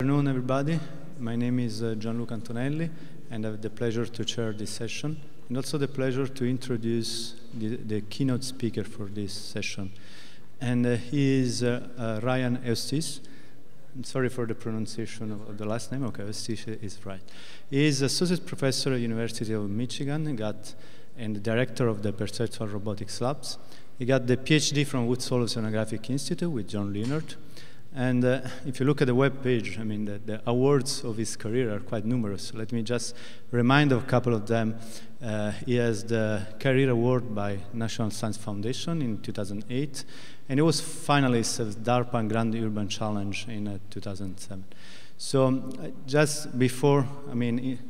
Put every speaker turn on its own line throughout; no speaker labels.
Good afternoon, everybody. My name is Gianluca Antonelli, and I have the pleasure to chair this session, and also the pleasure to introduce the keynote speaker for this session. And he is Ryan Eustis. I'm sorry for the pronunciation of the last name. Okay, Eustis is right. He is associate professor at University of Michigan and the director of the Perceptual Robotics Labs. He got the PhD from Woods Hole Oceanographic Institute with John Leonard. And if you look at the web page, I mean, the awards of his career are quite numerous. Let me just remind of a couple of them. He has the Career Award by National Science Foundation in 2008, and he was finalist of DARPA Grand Urban Challenge in 2007. So just before,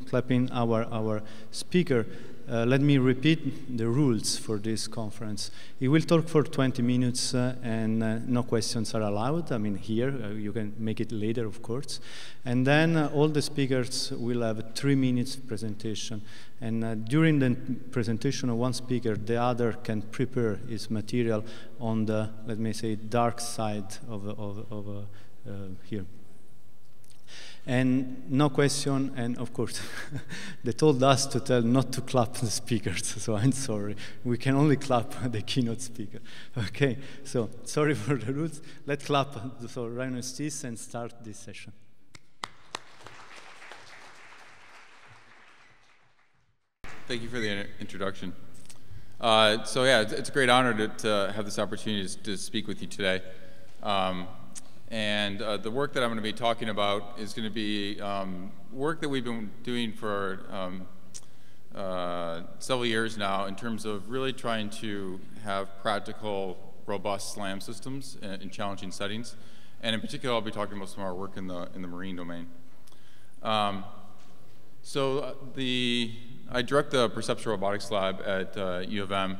clapping our speaker, let me repeat the rules for this conference. He will talk for 20 minutes and no questions are allowed. Here, you can make it later, of course. And then all the speakers will have a 3 minutes presentation. And during the presentation of one speaker, the other can prepare his material on the, let me say, dark side of here. And no question, and of course, they told us to tell not to clap the speakers, so I'm sorry. We can only clap the keynote speaker. Okay, so sorry for the rules. Let's clap for Ryan Eustis and start this session.
Thank you for the introduction. So yeah, it's a great honor to have this opportunity to speak with you today. And the work that I'm going to be talking about is going to be work that we've been doing for several years now in terms of really trying to have practical, robust SLAM systems in challenging settings. And in particular, I'll be talking about some of our work in the marine domain. I direct the Perceptual Robotics Lab at U of M,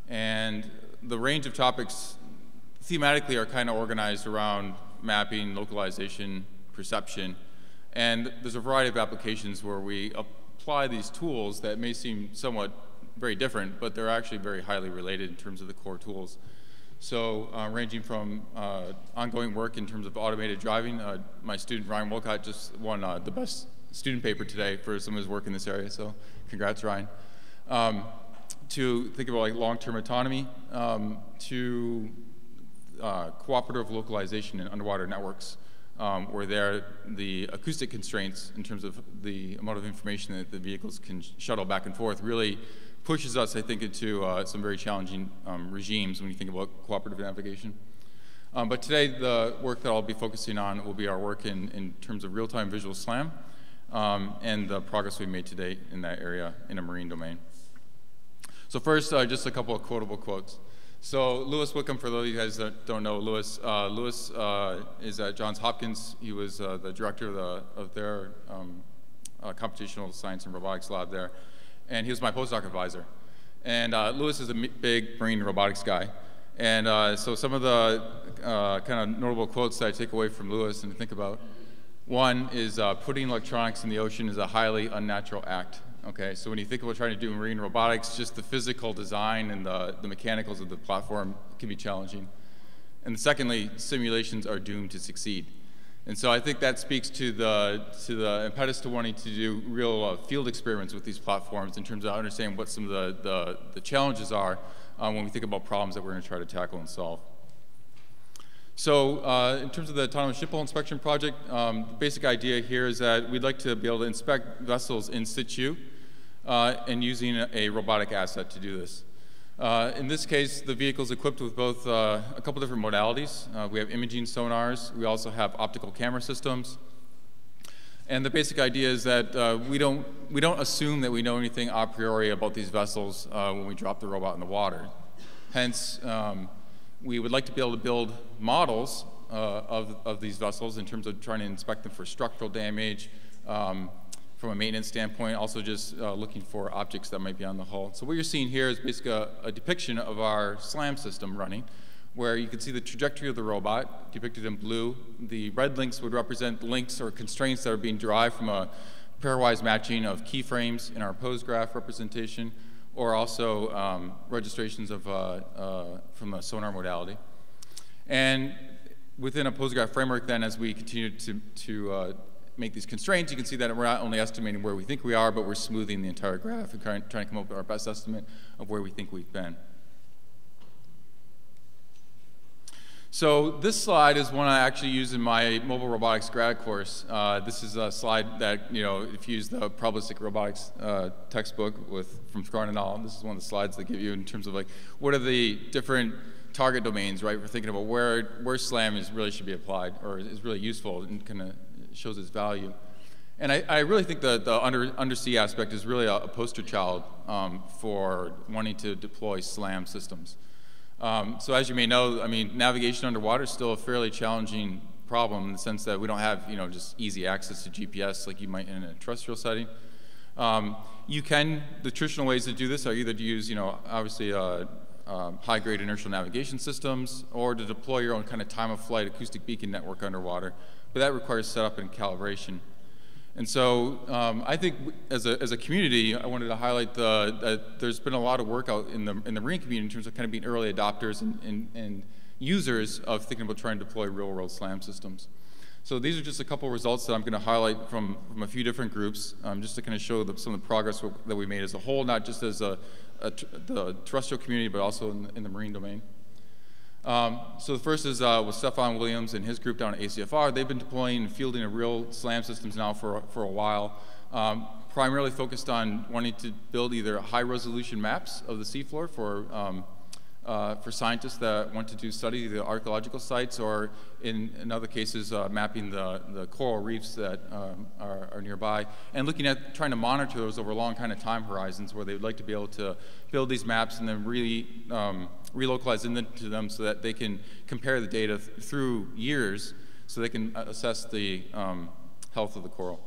and the range of topics thematically are kind of organized around mapping, localization, perception, and there's a variety of applications where we apply these tools that may seem somewhat very different, but they're actually very highly related in terms of the core tools. So ranging from ongoing work in terms of automated driving, my student Ryan Wolcott just won the best student paper today for some of his work in this area, so congrats, Ryan. To think about like long-term autonomy, to cooperative localization in underwater networks, where the acoustic constraints in terms of the amount of information that the vehicles can shuttle back and forth really pushes us, I think, into some very challenging regimes when you think about cooperative navigation. But today, the work that I'll be focusing on will be our work in terms of real-time visual SLAM and the progress we've made to date in that area in a marine domain. So first, just a couple of quotable quotes. So Lewis Wickham, for those of you guys that don't know Lewis, Lewis is at Johns Hopkins. He was the director of their computational science and robotics lab there, and he was my postdoc advisor. And Lewis is a big marine robotics guy. And so some of the kind of notable quotes that I take away from Lewis and to think about, one is putting electronics in the ocean is a highly unnatural act. Okay, so when you think about trying to do marine robotics, just the physical design and the mechanicals of the platform can be challenging. And secondly, simulations are doomed to succeed. And so I think that speaks to the impetus to wanting to do real field experiments with these platforms in terms of understanding what some of the challenges are when we think about problems that we're going to try to tackle and solve. So in terms of the Autonomous Ship Hull Inspection Project, the basic idea here is that we'd like to be able to inspect vessels in situ and using a robotic asset to do this. In this case, the vehicle is equipped with both a couple different modalities. We have imaging sonars. We also have optical camera systems. And the basic idea is that we don't assume that we know anything a priori about these vessels when we drop the robot in the water. Hence, we would like to be able to build models of these vessels in terms of trying to inspect them for structural damage, from a maintenance standpoint, also just looking for objects that might be on the hull. So what you're seeing here is basically a depiction of our SLAM system running, where you can see the trajectory of the robot depicted in blue. The red links would represent links or constraints that are being derived from a pairwise matching of keyframes in our pose graph representation, or also registrations of from a sonar modality. And within a post-graph framework, then as we continue to make these constraints, you can see that we're not only estimating where we think we are, but we're smoothing the entire graph and trying to come up with our best estimate of where we think we've been. So this slide is one I actually use in my mobile robotics grad course. This is a slide that, if you use the probabilistic robotics textbook from Scarn et al., this is one of the slides they give you in terms of like, what are the different target domains, right? We're thinking about where SLAM really should be applied or is really useful and kind of shows its value. And I really think the undersea aspect is really a poster child for wanting to deploy SLAM systems. So as you may know, I mean, navigation underwater is still a fairly challenging problem in the sense that we don't have, just easy access to GPS like you might in a terrestrial setting. The traditional ways to do this are either to use, obviously high-grade inertial navigation systems or to deploy your own kind of time-of-flight acoustic beacon network underwater, but that requires setup and calibration. And so I think as a community, I wanted to highlight that there's been a lot of work out in the marine community in terms of kind of being early adopters and users of thinking about trying to deploy real-world SLAM systems. So these are just a couple of results that I'm going to highlight from a few different groups, just to kind of show some of the progress that we made as a whole, not just as the terrestrial community, but also in the marine domain. So the first is with Stefan Williams and his group down at ACFR. They've been deploying and fielding real SLAM systems now for a while, primarily focused on wanting to build either high-resolution maps of the seafloor for scientists that want to do study the archaeological sites, or in other cases mapping the coral reefs that are nearby, and looking at trying to monitor those over long kind of time horizons where they would like to be able to build these maps and then really relocalize into them so that they can compare the data through years so they can assess the health of the coral.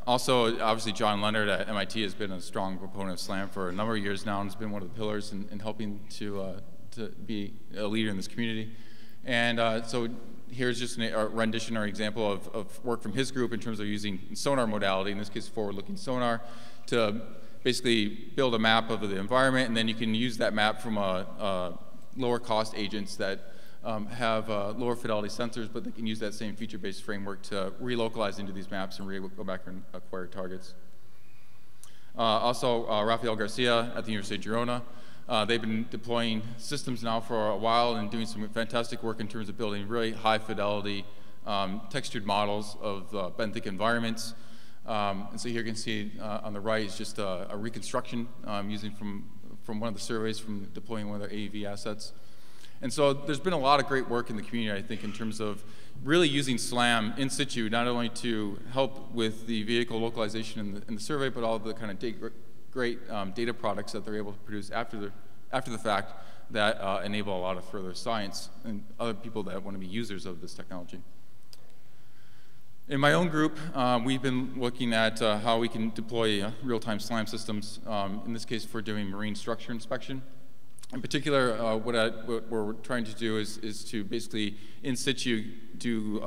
Also, obviously, John Leonard at MIT has been a strong proponent of SLAM for a number of years now and has been one of the pillars in helping to be a leader in this community. And so here's just a rendition or example of work from his group in terms of using sonar modality, in this case forward-looking sonar, to basically build a map of the environment, and then you can use that map from lower-cost agents that have lower fidelity sensors, but they can use that same feature-based framework to relocalize into these maps and go back and acquire targets. Also, Rafael Garcia at the University of Girona, they've been deploying systems now for a while and doing some fantastic work in terms of building really high-fidelity textured models of benthic environments. And so here you can see on the right is just a reconstruction using from one of the surveys from deploying one of their AEV assets. And so there's been a lot of great work in the community, I think, in terms of really using SLAM in situ, not only to help with the vehicle localization in the survey, but all the kind of great data products that they're able to produce after the fact that enable a lot of further science and other people that want to be users of this technology. In my own group, we've been looking at how we can deploy real-time SLAM systems, in this case for doing marine structure inspection. In particular, what we're trying to do is to basically in situ do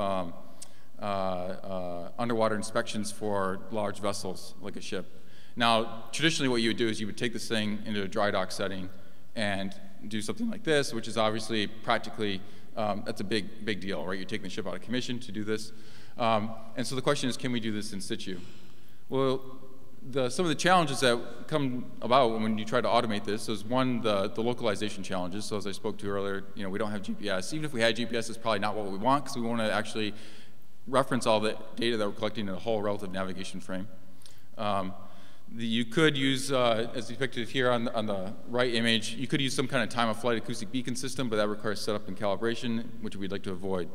underwater inspections for large vessels like a ship. Now, traditionally what you would do is you would take this thing into a dry dock setting and do something like this, which is obviously practically, that's a big deal, right? You're taking the ship out of commission to do this. And so the question is, can we do this in situ? Well, some of the challenges that come about when you try to automate this is one, the localization challenges. So as I spoke to earlier, we don't have GPS. Even if we had GPS, it's probably not what we want because we want to actually reference all the data that we're collecting in a whole relative navigation frame. You could use, as depicted here on the right image, you could use some kind of time-of-flight acoustic beacon system, but that requires setup and calibration, which we'd like to avoid.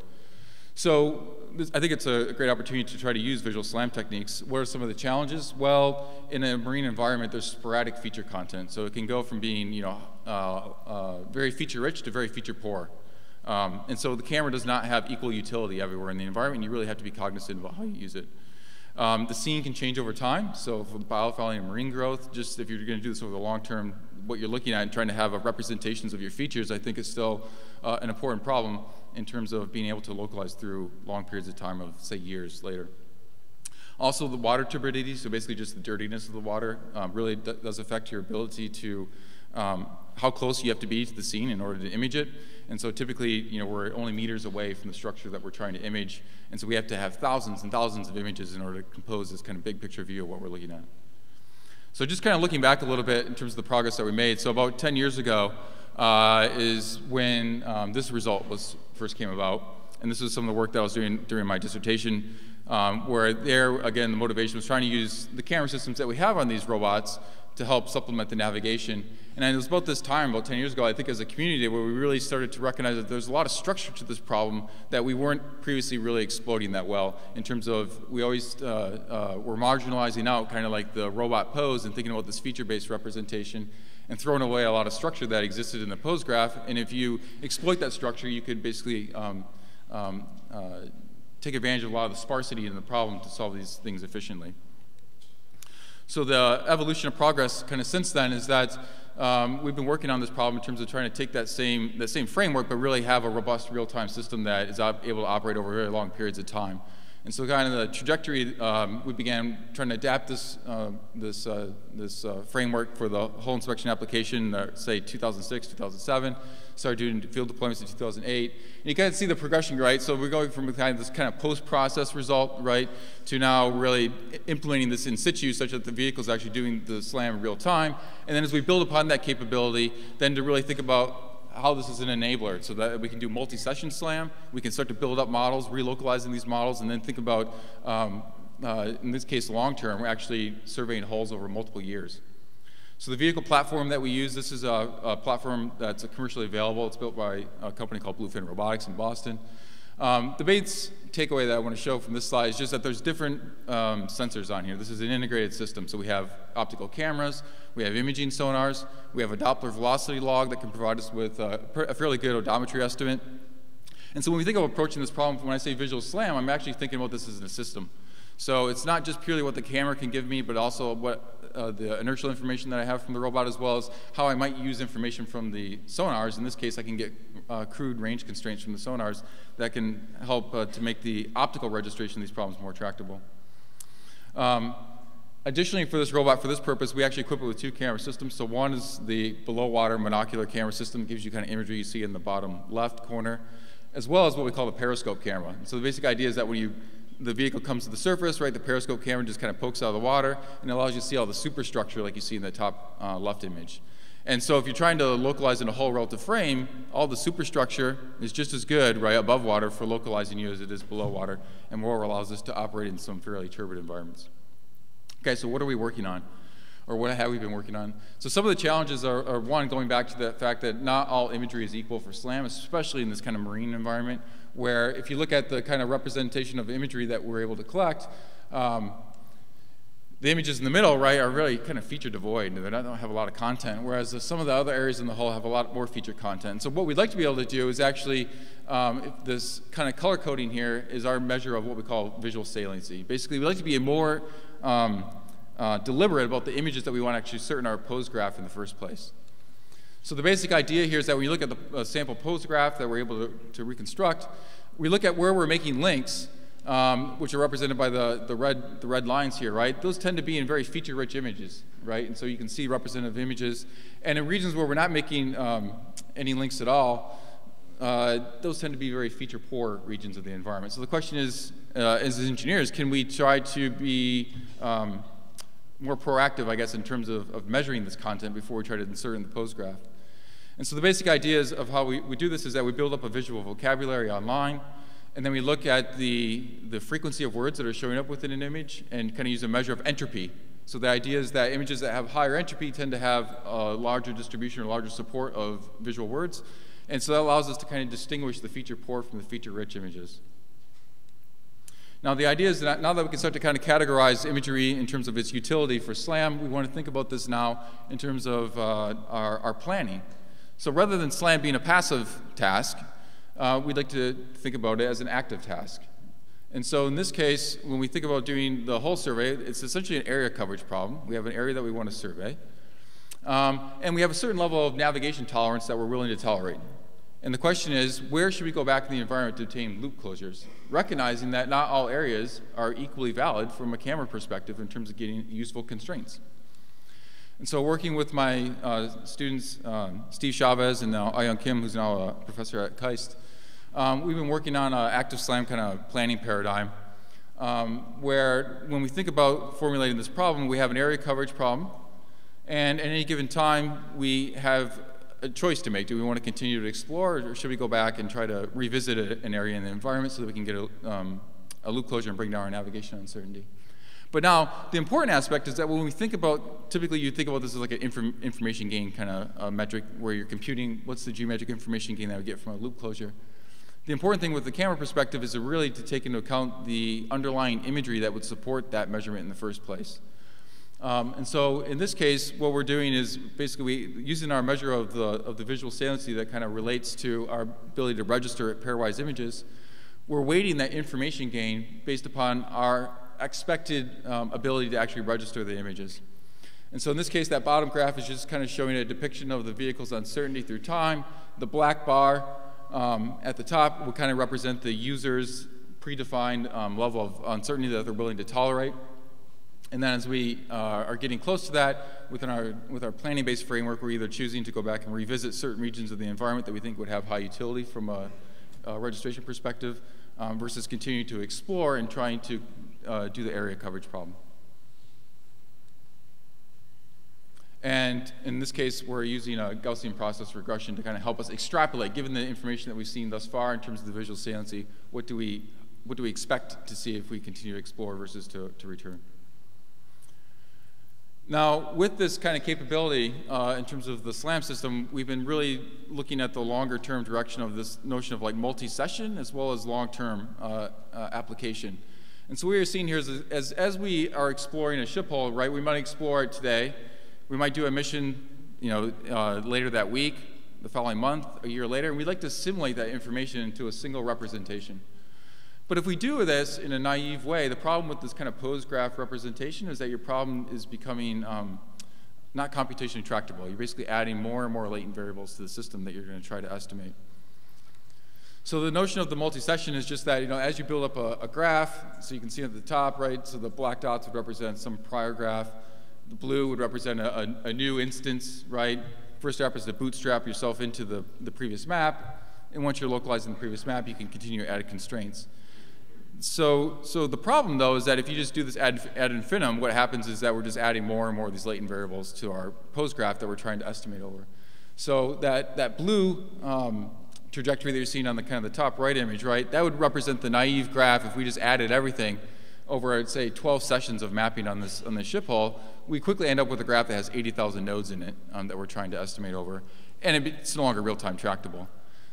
So I think it's a great opportunity to try to use visual SLAM techniques. What are some of the challenges? Well, in a marine environment, there's sporadic feature content. So it can go from being very feature-rich to very feature-poor. And so the camera does not have equal utility everywhere in the environment. You really have to be cognizant about how you use it. The scene can change over time. So for the biofouling and marine growth, just if you're going to do this over the long term, what you're looking at and trying to have representations of your features, I think is still an important problem in terms of being able to localize through long periods of time of, say, years later. Also, the water turbidity, so basically just the dirtiness of the water, really does affect your ability to how close you have to be to the scene in order to image it. And so typically, we're only meters away from the structure that we're trying to image. And so we have to have thousands and thousands of images in order to compose this kind of big picture view of what we're looking at. So just kind of looking back a little bit in terms of the progress that we made. So about 10 years ago is when this result first came about. And this is some of the work that I was doing during my dissertation, where there, again, the motivation was trying to use the camera systems that we have on these robots to help supplement the navigation. And it was about this time, about 10 years ago, I think, as a community, where we really started to recognize that there's a lot of structure to this problem that we weren't previously really exploiting that well, in terms of we always were marginalizing out kind of like the robot pose and thinking about this feature-based representation and throwing away a lot of structure that existed in the pose graph. And if you exploit that structure, you could basically take advantage of a lot of the sparsity in the problem to solve these things efficiently. So the evolution of progress kind of since then is that we've been working on this problem in terms of trying to take that same framework, but really have a robust real-time system that is able to operate over very long periods of time. And so kind of the trajectory, we began trying to adapt this framework for the whole inspection application, say 2006, 2007, started doing field deployments in 2008. And you kind of see the progression, right? So we're going from this kind of post-process result, right, to now really implementing this in situ such that the vehicle is actually doing the SLAM in real time. And then as we build upon that capability, then to really think about how this is an enabler so that we can do multi-session SLAM, we can start to build up models, relocalizing these models, and then think about, in this case, long-term, we're actually surveying hulls over multiple years. So the vehicle platform that we use, this is a platform that's commercially available. It's built by a company called Bluefin Robotics in Boston. The main takeaway that I want to show from this slide is just that there's different sensors on here. This is an integrated system. So we have optical cameras, we have imaging sonars, we have a Doppler velocity log that can provide us with a fairly good odometry estimate. And so when we think of approaching this problem, when I say visual SLAM, I'm actually thinking about this as a system. So it's not just purely what the camera can give me, but also what the inertial information that I have from the robot, as well as how I might use information from the sonars. In this case, I can get crude range constraints from the sonars that can help to make the optical registration of these problems more tractable. Additionally, for this robot, for this purpose, we actually equip it with two camera systems. So one is the below water monocular camera system, gives you kind of imagery you see in the bottom left corner, as well as what we call the periscope camera. And so the basic idea is that when the vehicle comes to the surface, right, the periscope camera just kind of pokes out of the water and allows you to see all the superstructure like you see in the top left image. And so if you're trying to localize in a whole relative frame, all the superstructure is just as good, right, above water for localizing you as it is below water, and more allows us to operate in some fairly turbid environments. Okay, so what are we working on? Or what have we been working on? So some of the challenges are one, going back to the fact that not all imagery is equal for SLAM, especially in this kind of marine environment, where if you look at the kind of representation of imagery that we're able to collect, the images in the middle, right, are really kind of feature devoid. They don't have a lot of content, whereas some of the other areas in the hull have a lot more feature content. So what we'd like to be able to do is actually, this kind of color coding here is our measure of what we call visual saliency. Basically, we'd like to be more deliberate about the images that we want to actually assert in our pose graph in the first place. So the basic idea here is that when you look at the sample pose graph that we're able to reconstruct, we look at where we're making links, which are represented by the red lines here, right? Those tend to be in very feature-rich images, right? And so you can see representative images. And in regions where we're not making any links at all, those tend to be very feature-poor regions of the environment. So the question is, as engineers, can we try to be more proactive, I guess, in terms of measuring this content before we try to insert it in the pose graph? And so the basic ideas of how we do this is that we build up a visual vocabulary online, and then we look at the frequency of words that are showing up within an image and kind of use a measure of entropy. So the idea is that images that have higher entropy tend to have a larger distribution or larger support of visual words. And so that allows us to kind of distinguish the feature poor from the feature rich images. Now the idea is that now that we can start to kind of categorize imagery in terms of its utility for SLAM, we want to think about this now in terms of our planning. So rather than SLAM being a passive task, we'd like to think about it as an active task. And so in this case, when we think about doing the whole survey, it's essentially an area coverage problem. We have an area that we want to survey. And we have a certain level of navigation tolerance that we're willing to tolerate. And the question is, where should we go back in the environment to obtain loop closures? Recognizing that not all areas are equally valid from a camera perspective in terms of getting useful constraints. And so working with my students, Steve Chavez and now Ayoung Kim, who's now a professor at KAIST, we've been working on an active SLAM kind of planning paradigm where when we think about formulating this problem, we have an area coverage problem, and at any given time we have a choice to make. Do we want to continue to explore, or should we go back and try to revisit an area in the environment so that we can get a loop closure and bring down our navigation uncertainty? But now, the important aspect is that when we think about, typically you think about this as like an information gain kind of metric where you're computing what's the geometric information gain that we get from a loop closure. The important thing with the camera perspective is really to take into account the underlying imagery that would support that measurement in the first place. And so in this case, what we're doing is basically using our measure of the visual saliency that kind of relates to our ability to register pairwise images, we're weighting that information gain based upon our expected ability to actually register the images. And so in this case, that bottom graph is just kind of showing a depiction of the vehicle's uncertainty through time. The black bar at the top will kind of represent the user's predefined level of uncertainty that they're willing to tolerate. And then as we are getting close to that, with our planning-based framework, we're either choosing to go back and revisit certain regions of the environment that we think would have high utility from a registration perspective versus continuing to explore and trying to do the area coverage problem. And in this case, we're using a Gaussian process regression to kind of help us extrapolate, given the information that we've seen thus far in terms of the visual saliency, what do we expect to see if we continue to explore versus to return. Now, with this kind of capability in terms of the SLAM system, we've been really looking at the longer-term direction of this notion of like multi-session as well as long-term application. And so what we're seeing here is as we are exploring a ship hull, right, we might explore it today. We might do a mission, later that week, the following month, a year later, and we'd like to assimilate that information into a single representation. But if we do this in a naive way, the problem with this kind of pose graph representation is that your problem is becoming not computationally tractable. You're basically adding more and more latent variables to the system that you're going to try to estimate. So the notion of the multi-session is just that, as you build up a graph, so you can see at the top, right, so the black dots would represent some prior graph. The blue would represent a new instance, right? First step is to bootstrap yourself into the previous map. And once you're localizing the previous map, you can continue to add constraints. So the problem, though, is that if you just do this ad infinitum, what happens is that we're just adding more and more of these latent variables to our pose graph that we're trying to estimate over. So that blue trajectory that you're seeing on the kind of the top right image, right, that would represent the naive graph if we just added everything over, I'd say, 12 sessions of mapping on this ship hull. We quickly end up with a graph that has 80,000 nodes in it that we're trying to estimate over, and it's no longer real-time tractable.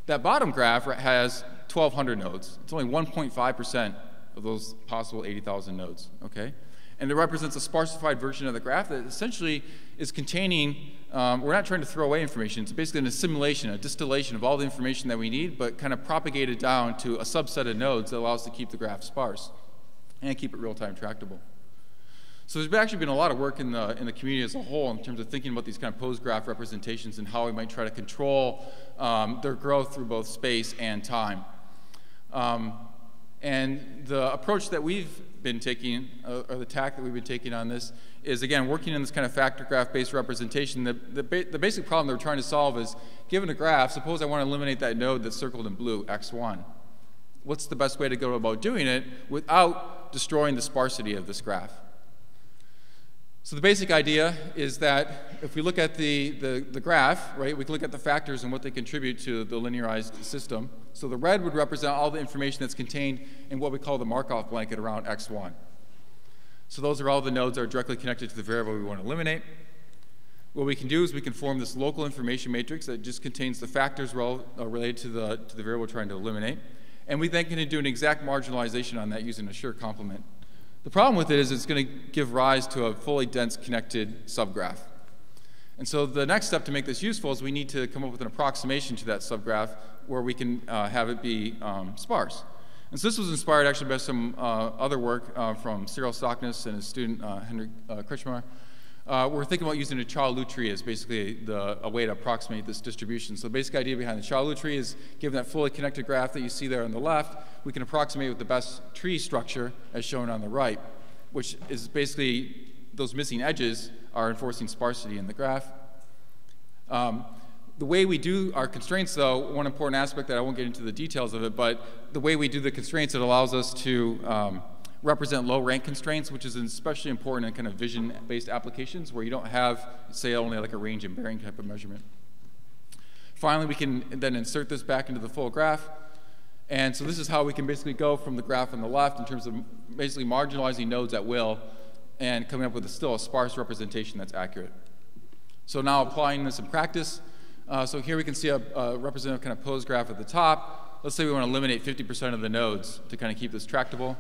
That bottom graph has 1,200 nodes. It's only 1.5% of those possible 80,000 nodes, okay? And it represents a sparsified version of the graph that essentially is containing, we're not trying to throw away information. It's basically an assimilation, a distillation of all the information that we need, but kind of propagated down to a subset of nodes that allows us to keep the graph sparse and keep it real-time tractable. So there's actually been a lot of work in the community as a whole in terms of thinking about these kind of pose graph representations and how we might try to control their growth through both space and time. And the approach that we've been taking, or the tack that we've been taking on this, is again working in this kind of factor graph-based representation. The basic problem that we're trying to solve is, given a graph, suppose I want to eliminate that node that's circled in blue, x1. What's the best way to go about doing it without destroying the sparsity of this graph? So the basic idea is that if we look at the graph, right, we can look at the factors and what they contribute to the linearized system. So the red would represent all the information that's contained in what we call the Markov blanket around x1. So those are all the nodes that are directly connected to the variable we want to eliminate. What we can do is we can form this local information matrix that just contains the factors related to the variable we're trying to eliminate. And we then can do an exact marginalization on that using a Schur complement. The problem with it is it's going to give rise to a fully dense connected subgraph. And so the next step to make this useful is we need to come up with an approximation to that subgraph where we can have it be sparse. And so this was inspired actually by some other work from Cyril Stockness and his student Henrik Kretschmer. We're thinking about using a Chow-Lu tree as basically a way to approximate this distribution. So the basic idea behind the Chow-Lu tree is, given that fully connected graph that you see there on the left, we can approximate with the best tree structure as shown on the right, which is basically those missing edges are enforcing sparsity in the graph. The way we do our constraints, though, one important aspect that I won't get into the details of it, but the way we do the constraints, it allows us to represent low rank constraints, which is especially important in kind of vision-based applications where you don't have, say, only like a range and bearing type of measurement. Finally, we can then insert this back into the full graph. And so this is how we can basically go from the graph on the left in terms of basically marginalizing nodes at will and coming up with still a sparse representation that's accurate. So now applying this in practice, so here we can see a representative kind of pose graph at the top. Let's say we want to eliminate 50% of the nodes to kind of keep this tractable.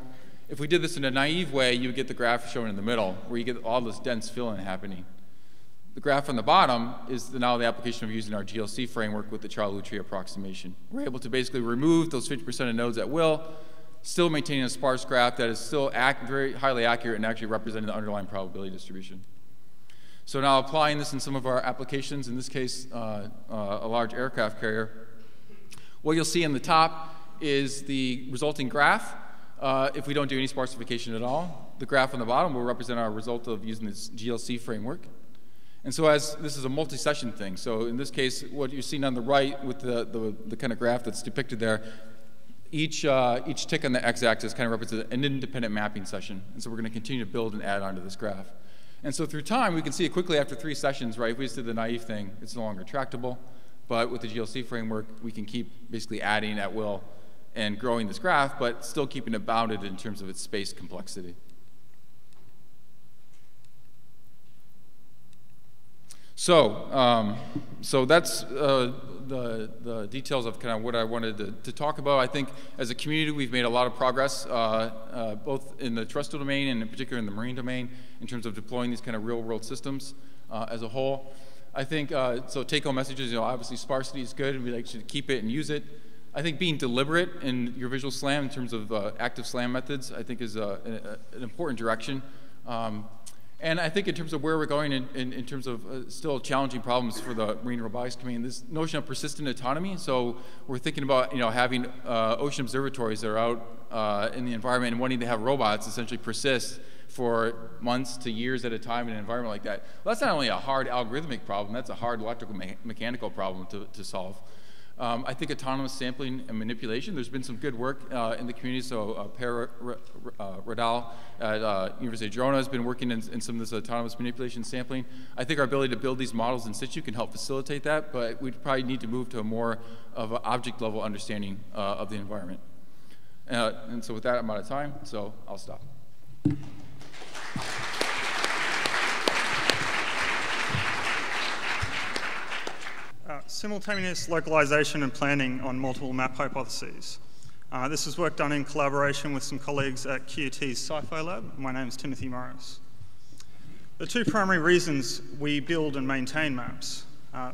If we did this in a naive way, you would get the graph shown in the middle, where you get all this dense fill-in happening. The graph on the bottom is now the application of using our GLC framework with the child tree approximation. We're able to basically remove those 50% of nodes at will, still maintaining a sparse graph that is still very highly accurate and actually representing the underlying probability distribution. So now applying this in some of our applications, in this case, a large aircraft carrier, what you'll see in the top is the resulting graph. If we don't do any sparsification at all, the graph on the bottom will represent our result of using this GLC framework. And so as this is a multi-session thing, so in this case, what you're seeing on the right with the kind of graph that's depicted there, each tick on the x-axis kind of represents an independent mapping session. And so we're going to continue to build and add onto this graph. And so through time, we can see it quickly after 3 sessions, right? If we just did the naive thing, it's no longer tractable. But with the GLC framework, we can keep basically adding at will and growing this graph, but still keeping it bounded in terms of its space complexity. So, so that's the details of kind of what I wanted to talk about. I think as a community, we've made a lot of progress, both in the terrestrial domain and in particular in the marine domain, in terms of deploying these kind of real-world systems as a whole. I think, so take-home messages, obviously sparsity is good, and we should keep it and use it. I think being deliberate in your visual SLAM in terms of active SLAM methods, I think is an important direction. And I think in terms of where we're going in terms of still challenging problems for the marine robotics community, this notion of persistent autonomy. So we're thinking about having ocean observatories that are out in the environment and wanting to have robots essentially persist for months to years at a time in an environment like that. Well, that's not only a hard algorithmic problem, that's a hard electrical mechanical problem to solve. I think autonomous sampling and manipulation, there's been some good work in the community. So Per Radal at University of Girona has been working in some of this autonomous manipulation sampling. I think our ability to build these models in situ can help facilitate that, but we'd probably need to move to a more of an object level understanding of the environment. And so with that, I'm out of time, so I'll stop.
Simultaneous localization and planning on multiple map hypotheses. This is work done in collaboration with some colleagues at QUT's Sci-Fi Lab. My name is Timothy Morris. The 2 primary reasons we build and maintain maps.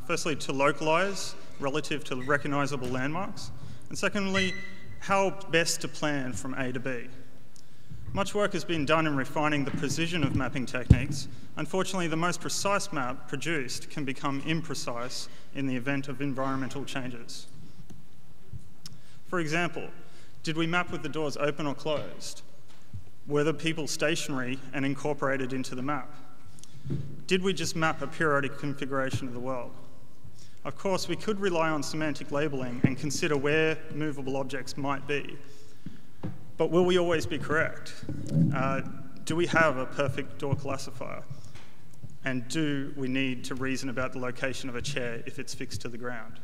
Firstly, to localize relative to recognizable landmarks. And secondly, how best to plan from A to B. Much work has been done in refining the precision of mapping techniques. Unfortunately, the most precise map produced can become imprecise in the event of environmental changes. For example, did we map with the doors open or closed? Were the people stationary and incorporated into the map? Did we just map a periodic configuration of the world? Of course, we could rely on semantic labeling and consider where movable objects might be. But will we always be correct? Do we have a perfect door classifier? And do we need to reason about the location of a chair if it's fixed to the ground?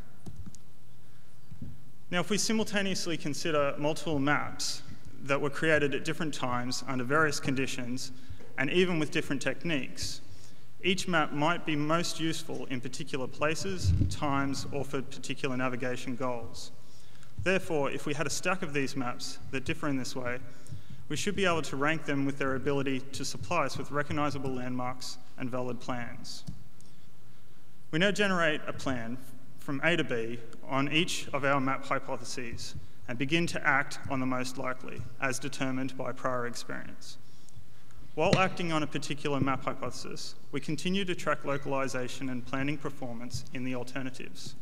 Now, if we simultaneously consider multiple maps that were created at different times under various conditions, and even with different techniques, each map might be most useful in particular places, times, or for particular navigation goals. Therefore, if we had a stack of these maps that differ in this way, we should be able to rank them with their ability to supply us with recognizable landmarks and valid plans. We now generate a plan from A to B on each of our map hypotheses and begin to act on the most likely, as determined by prior experience. While acting on a particular map hypothesis, we continue to track localization and planning performance in the alternatives.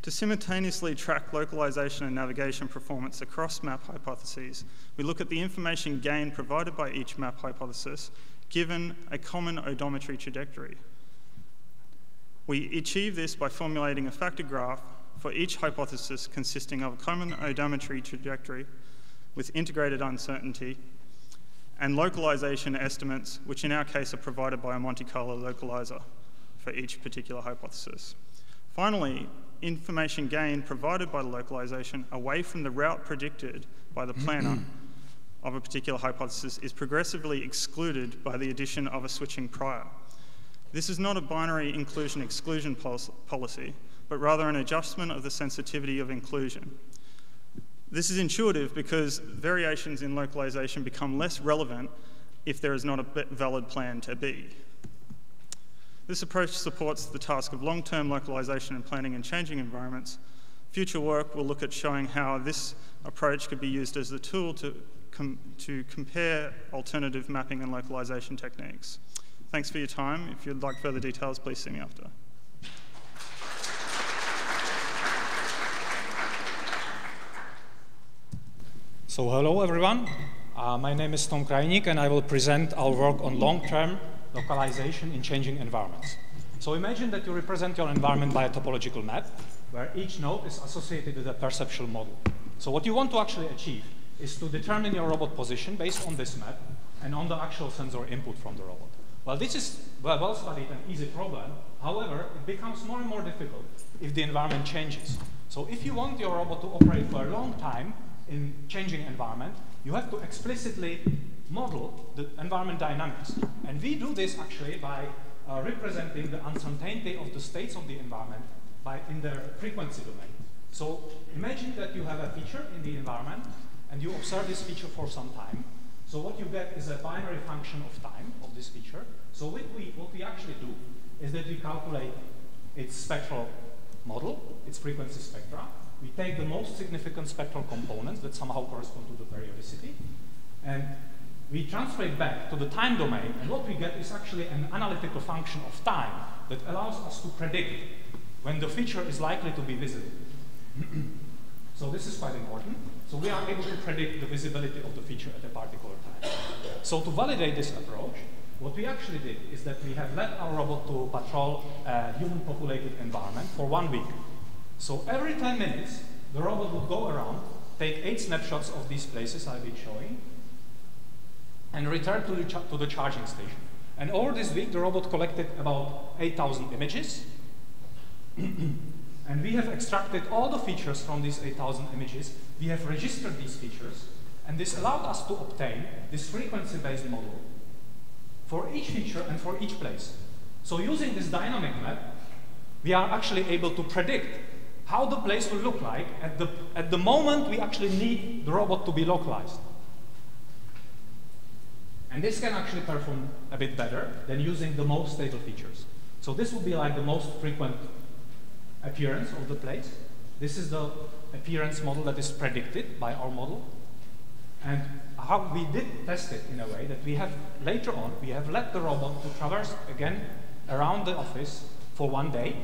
To simultaneously track localization and navigation performance across map hypotheses, we look at the information gain provided by each map hypothesis given a common odometry trajectory. We achieve this by formulating a factor graph for each hypothesis consisting of a common odometry trajectory with integrated uncertainty and localization estimates, which in our case are provided by a Monte Carlo localizer for each particular hypothesis. Finally, information gain provided by the localization away from the route predicted by the planner of a particular hypothesis is progressively excluded by the addition of a switching prior. This is not a binary inclusion-exclusion policy, but rather an adjustment of the sensitivity of inclusion. This is intuitive because variations in localization become less relevant if there is not a valid plan to be. This approach supports the task of long-term localization and planning in changing environments. Future work will look at showing how this approach could be used as a tool to compare alternative mapping and localization techniques. Thanks for your time. If you'd like further details, please see me after.
So hello everyone. My name is Tom Krajník and I will present our work on long-term localization in changing environments. So imagine that you represent your environment by a topological map where each node is associated with a perceptual model. So what you want to actually achieve is to determine your robot position based on this map and on the actual sensor input from the robot. Well, this is a well-studied and easy problem. However, it becomes more and more difficult if the environment changes. So if you want your robot to operate for a long time in changing environment, you have to explicitly model the environment dynamics. And we do this actually by representing the uncertainty of the states of the environment in their frequency domain. So imagine that you have a feature in the environment and you observe this feature for some time. So what you get is a binary function of time of this feature. So what we actually do is that we calculate its spectral model, its frequency spectra. We take the most significant spectral components that somehow correspond to the periodicity, and we transfer it back to the time domain, and what we get is actually an analytical function of time that allows us to predict when the feature is likely to be visible. So this is quite important. So we are able to predict the visibility of the feature at a particular time. So to validate this approach, what we actually did is that we have led our robot to patrol a human-populated environment for 1 week. So every 10 minutes, the robot would go around, take 8 snapshots of these places I've been showing, and return to the charging station. And over this week, the robot collected about 8,000 images. And we have extracted all the features from these 8,000 images. We have registered these features, and this allowed us to obtain this frequency-based model for each feature and for each place. So using this dynamic map, we are actually able to predict how the place will look like at the moment we actually need the robot to be localized. And this can actually perform a bit better than using the most stable features. So this will be like the most frequent appearance of the place. This is the appearance model that is predicted by our model. And how we did test it in a way that we have later on, we have let the robot to traverse again around the office for 1 day.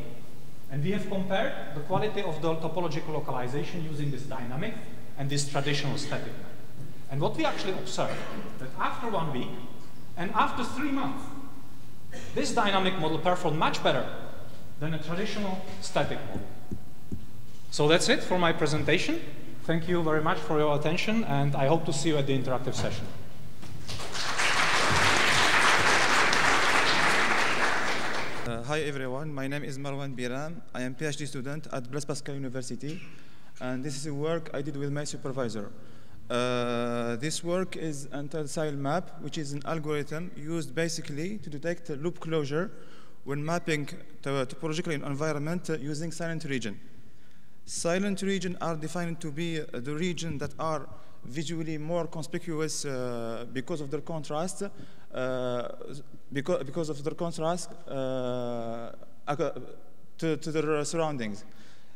And we have compared the quality of the topological localization using this dynamic and this traditional static map. And what we actually observed that after 1 week and after 3 months, this dynamic model performed much better than a traditional static model. So that's it for my presentation. Thank you very much for your attention, and I hope to see you at the interactive session.
Hi everyone, my name is Marwan Biram. I am a PhD student at Blaise Pascal University, and this is a work I did with my supervisor. This work is an tile map, which is an algorithm used basically to detect loop closure when mapping topological environment using silent region. Silent region are defined to be the region that are visually more conspicuous because of their contrast, because of their contrast to their surroundings.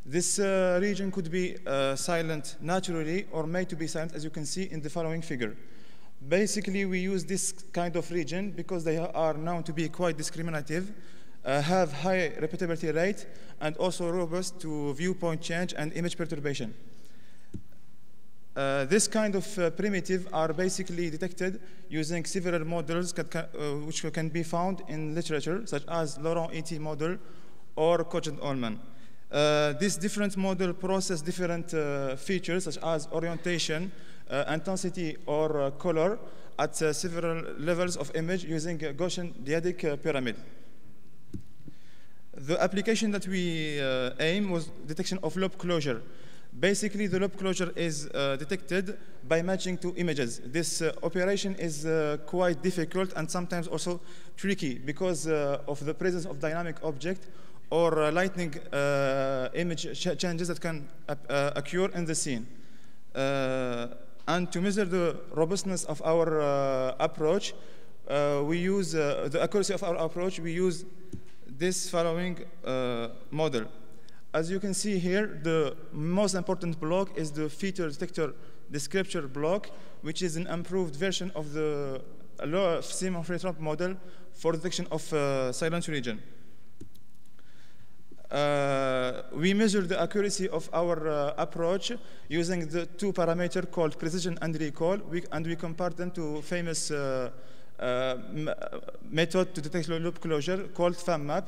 This region could be silent naturally or made to be silent, as you can see in the following figure. Basically, we use this kind of region because they are known to be quite discriminative have high repeatability rate, and also robust to viewpoint change and image perturbation. This kind of primitive are basically detected using several models which can be found in literature, such as Laurent et model or Koch and Ullman. This different model process different features such as orientation, intensity, or color at several levels of image using a Gaussian dyadic pyramid. The application that we aim was detection of lobe closure. Basically, the lobe closure is detected by matching two images. This operation is quite difficult and sometimes also tricky because of the presence of dynamic object or lightning image changes that can occur in the scene. And to measure the robustness of our approach, we use the accuracy of our approach, we use this following model. As you can see here, the most important block is the feature detector descriptor block, which is an improved version of the Simon-Freetrop model for detection of silent region. We measure the accuracy of our approach using the two parameters called precision and recall, and we compare them to famous method to detect lobe closure called FAMMAP.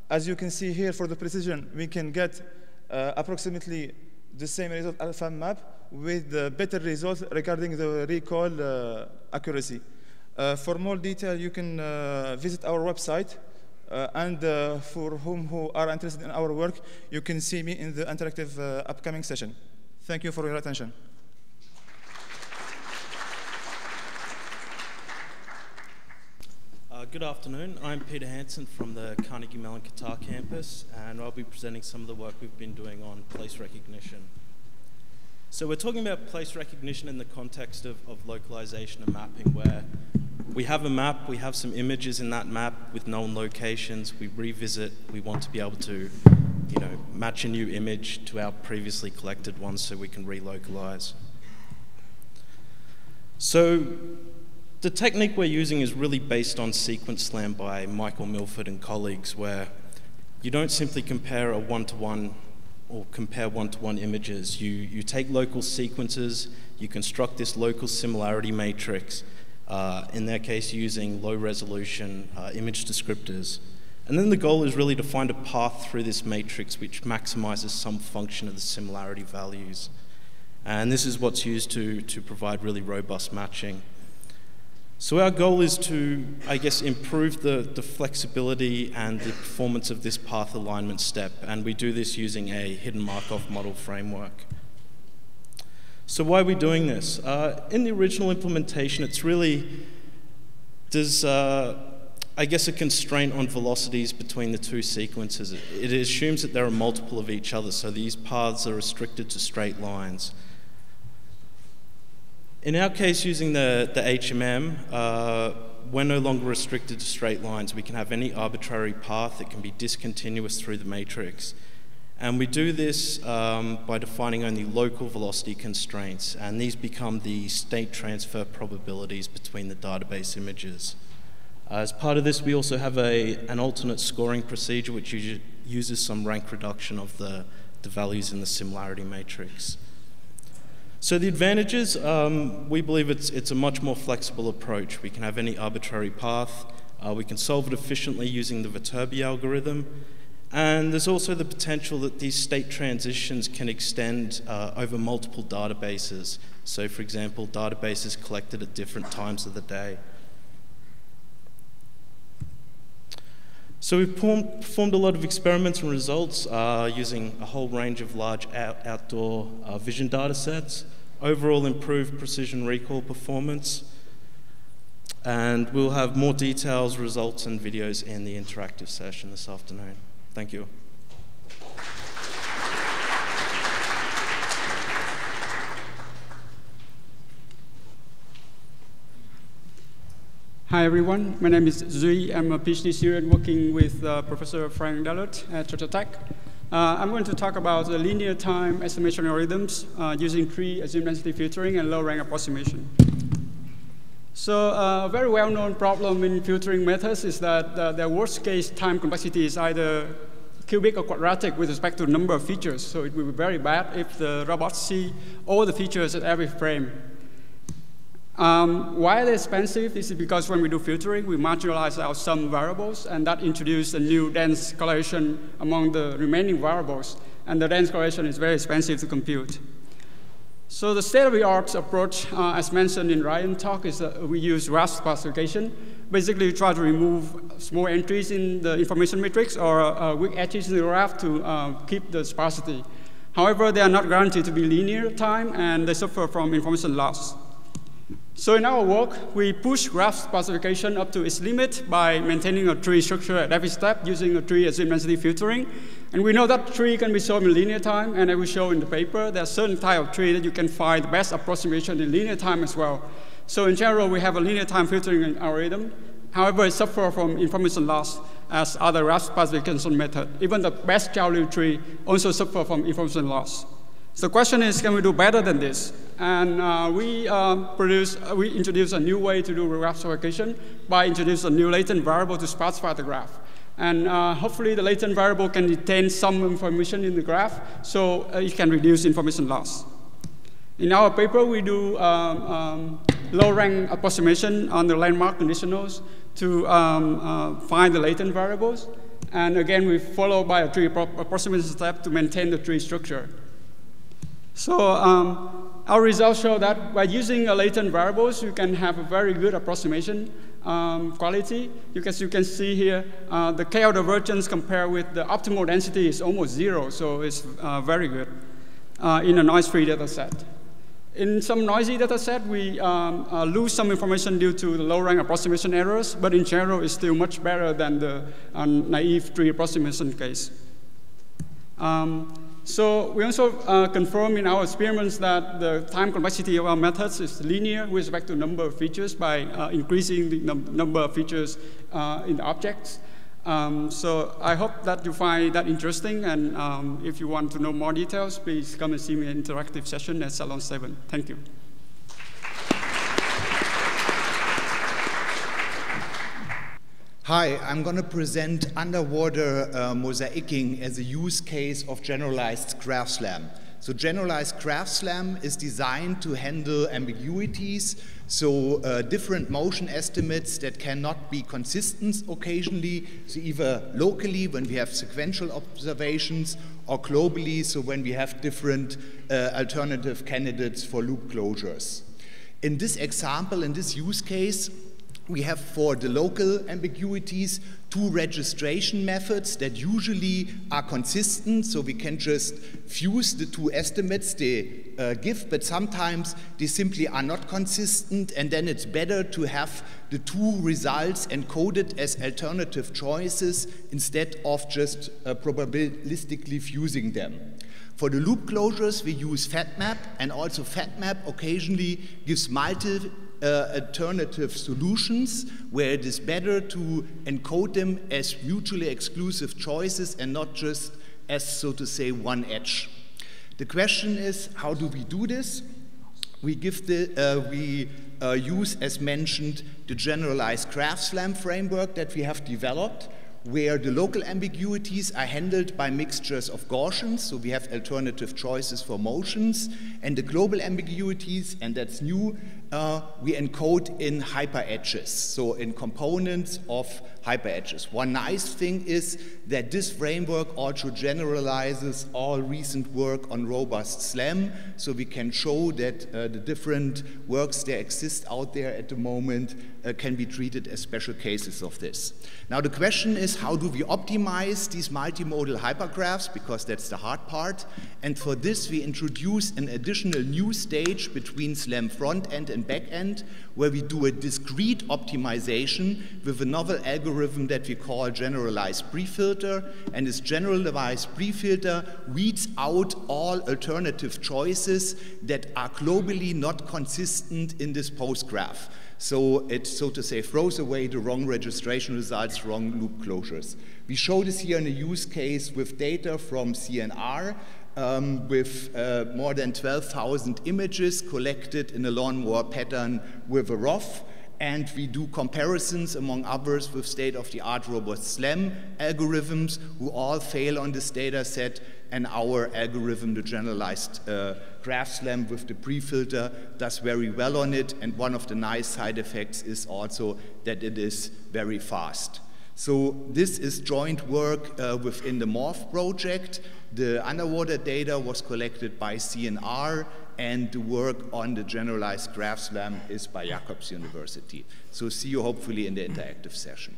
As you can see here, for the precision, we can get approximately the same result as FAMMAP with better results regarding the recall accuracy. For more detail, you can visit our website. And for who are interested in our work, you can see me in the interactive upcoming session. Thank you for your attention.
Good afternoon. I'm Peter Hansen from the Carnegie Mellon Qatar campus, and I'll be presenting some of the work we've been doing on place recognition. So we're talking about place recognition in the context of localization and mapping, where we have a map, we have some images in that map with known locations, we revisit, we want to be able to, match a new image to our previously collected ones so we can relocalize. So the technique we're using is really based on sequence slam by Michael Milford and colleagues, where you don't simply compare a one-to-one or compare one-to-one images. You take local sequences, you construct this local similarity matrix, in their case using low resolution image descriptors. And then the goal is really to find a path through this matrix which maximizes some function of the similarity values. And this is what's used to provide really robust matching. So our goal is to, improve the flexibility and the performance of this path alignment step, and we do this using a hidden Markov model framework. So why are we doing this? In the original implementation, it's really, there's, a constraint on velocities between the two sequences. It assumes that there are multiple of each other, so these paths are restricted to straight lines. In our case, using the HMM, we're no longer restricted to straight lines. We can have any arbitrary path that can be discontinuous through the matrix. And we do this by defining only local velocity constraints, and these become the state transfer probabilities between the database images. As part of this, we also have an alternate scoring procedure which uses some rank reduction of the values in the similarity matrix. So the advantages, we believe it's a much more flexible approach. We can have any arbitrary path. We can solve it efficiently using the Viterbi algorithm. And there's also the potential that these state transitions can extend over multiple databases. So for example, databases collected at different times of the day. So we've performed a lot of experiments and results using a whole range of large outdoor vision data sets, overall improved precision recall performance, and we'll have more details, results, and videos in the interactive session this afternoon. Thank you.
Hi everyone, my name is Zui. I'm a PhD student working with Professor Frank Dallot at Georgia Tech. I'm going to talk about the linear time estimation algorithms using tree assumed density filtering and low rank approximation. So a very well-known problem in filtering methods is that the worst-case time complexity is either cubic or quadratic with respect to the number of features. So it will be very bad if the robots see all the features at every frame. Why they're expensive? This is because when we do filtering, we marginalize out some variables, and that introduces a new dense correlation among the remaining variables. And the dense correlation is very expensive to compute. So the state-of-the-art approach, as mentioned in Ryan's talk, is that we use graph classification. Basically, we try to remove small entries in the information matrix or weak edges in the graph to keep the sparsity. However, they are not guaranteed to be linear time, and they suffer from information loss. So in our work, we push graph classification up to its limit by maintaining a tree structure at every step using a tree as density filtering. And we know that tree can be shown in linear time, and as we show in the paper, there are certain type of tree that you can find the best approximation in linear time as well. So in general, we have a linear time filtering algorithm. However, it suffers from information loss as other graph classification method. Even the best Jiaoliu tree also suffers from information loss. So the question is, can we do better than this? And we introduce a new way to do graph classification by introducing a new latent variable to sparsify the graph. And hopefully the latent variable can retain some information in the graph, so it can reduce information loss. In our paper, we do low-rank approximation on the landmark conditionals to find the latent variables. And again, we follow by a tree approximation step to maintain the tree structure. So our results show that by using latent variables, you can have a very good approximation quality. As you can see here, the KL divergence compared with the optimal density is almost 0, so it's very good in a noise-free data set. In some noisy data set, we lose some information due to the low-rank approximation errors, but in general, it's still much better than the naive tree approximation case. So we also confirm in our experiments that the time complexity of our methods is linear with respect to number of features by increasing the number of features in the objects. So I hope that you find that interesting, and if you want to know more details, please come and see me in an interactive session at Salon 7. Thank you.
Hi, I'm going to present underwater mosaicing as a use case of generalized graph SLAM. So generalized graph SLAM is designed to handle ambiguities, so different motion estimates that cannot be consistent occasionally, so either locally when we have sequential observations, or globally, so when we have different alternative candidates for loop closures. In this example, in this use case, we have for the local ambiguities 2 registration methods that usually are consistent, so we can just fuse the 2 estimates they give, but sometimes they simply are not consistent, and then it's better to have the 2 results encoded as alternative choices instead of just probabilistically fusing them. For the loop closures, we use FATMAP, and also FATMAP occasionally gives multiple alternative solutions where it is better to encode them as mutually exclusive choices and not just as, so to say, one edge. The question is, how do we do this? We use, as mentioned, the generalized graph SLAM framework that we have developed, where the local ambiguities are handled by mixtures of Gaussians, so we have alternative choices for motions, and the global ambiguities, and that's new, we encode in hyperedges, so in components of hyperedges. One nice thing is that this framework also generalizes all recent work on robust SLAM, so we can show that the different works that exist out there at the moment can be treated as special cases of this. Now the question is, how do we optimize these multimodal hypergraphs, because that's the hard part, and for this we introduce an additional new stage between SLAM front end and back end, where we do a discrete optimization with a novel algorithm that we call generalized prefilter, and this generalized prefilter weeds out all alternative choices that are globally not consistent in this post graph. So it, so to say, throws away the wrong registration results, wrong loop closures. We show this here in a use case with data from CNR, with more than 12,000 images collected in a lawnmower pattern with a ROF. and we do comparisons, among others, with state-of-the-art robust SLAM algorithms who all fail on this data set, and our algorithm, the generalized graph SLAM with the pre-filter, does very well on it, and one of the nice side effects is also that it is very fast. So this is joint work within the MORPH project. The underwater data was collected by CNR, and the work on the generalized graph SLAM is by Jacobs University. So see you hopefully in the interactive session.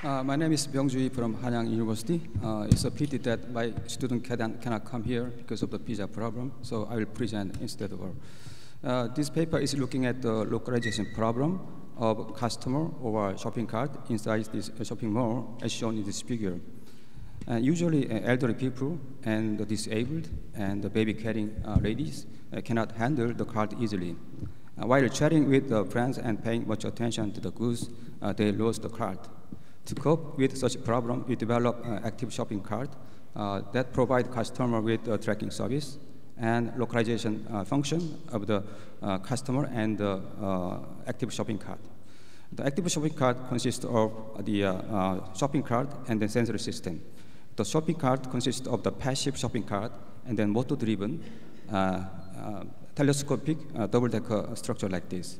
My name is Byung-Jui from Hanyang University. It's a pity that my student cannot come here because of the visa problem, so I will present instead of her. This paper is looking at the localization problem of customer or shopping cart inside this shopping mall, as shown in this figure. Usually, elderly people and the disabled and the baby-carrying ladies cannot handle the cart easily. While chatting with friends and paying much attention to the goods, they lost the cart. To cope with such a problem, we developed an active shopping cart that provides customer with a tracking service and localization function of the customer and the active shopping cart. The active shopping cart consists of the shopping cart and the sensory system. The shopping cart consists of the passive shopping cart and then motor-driven telescopic double-decker structure like this.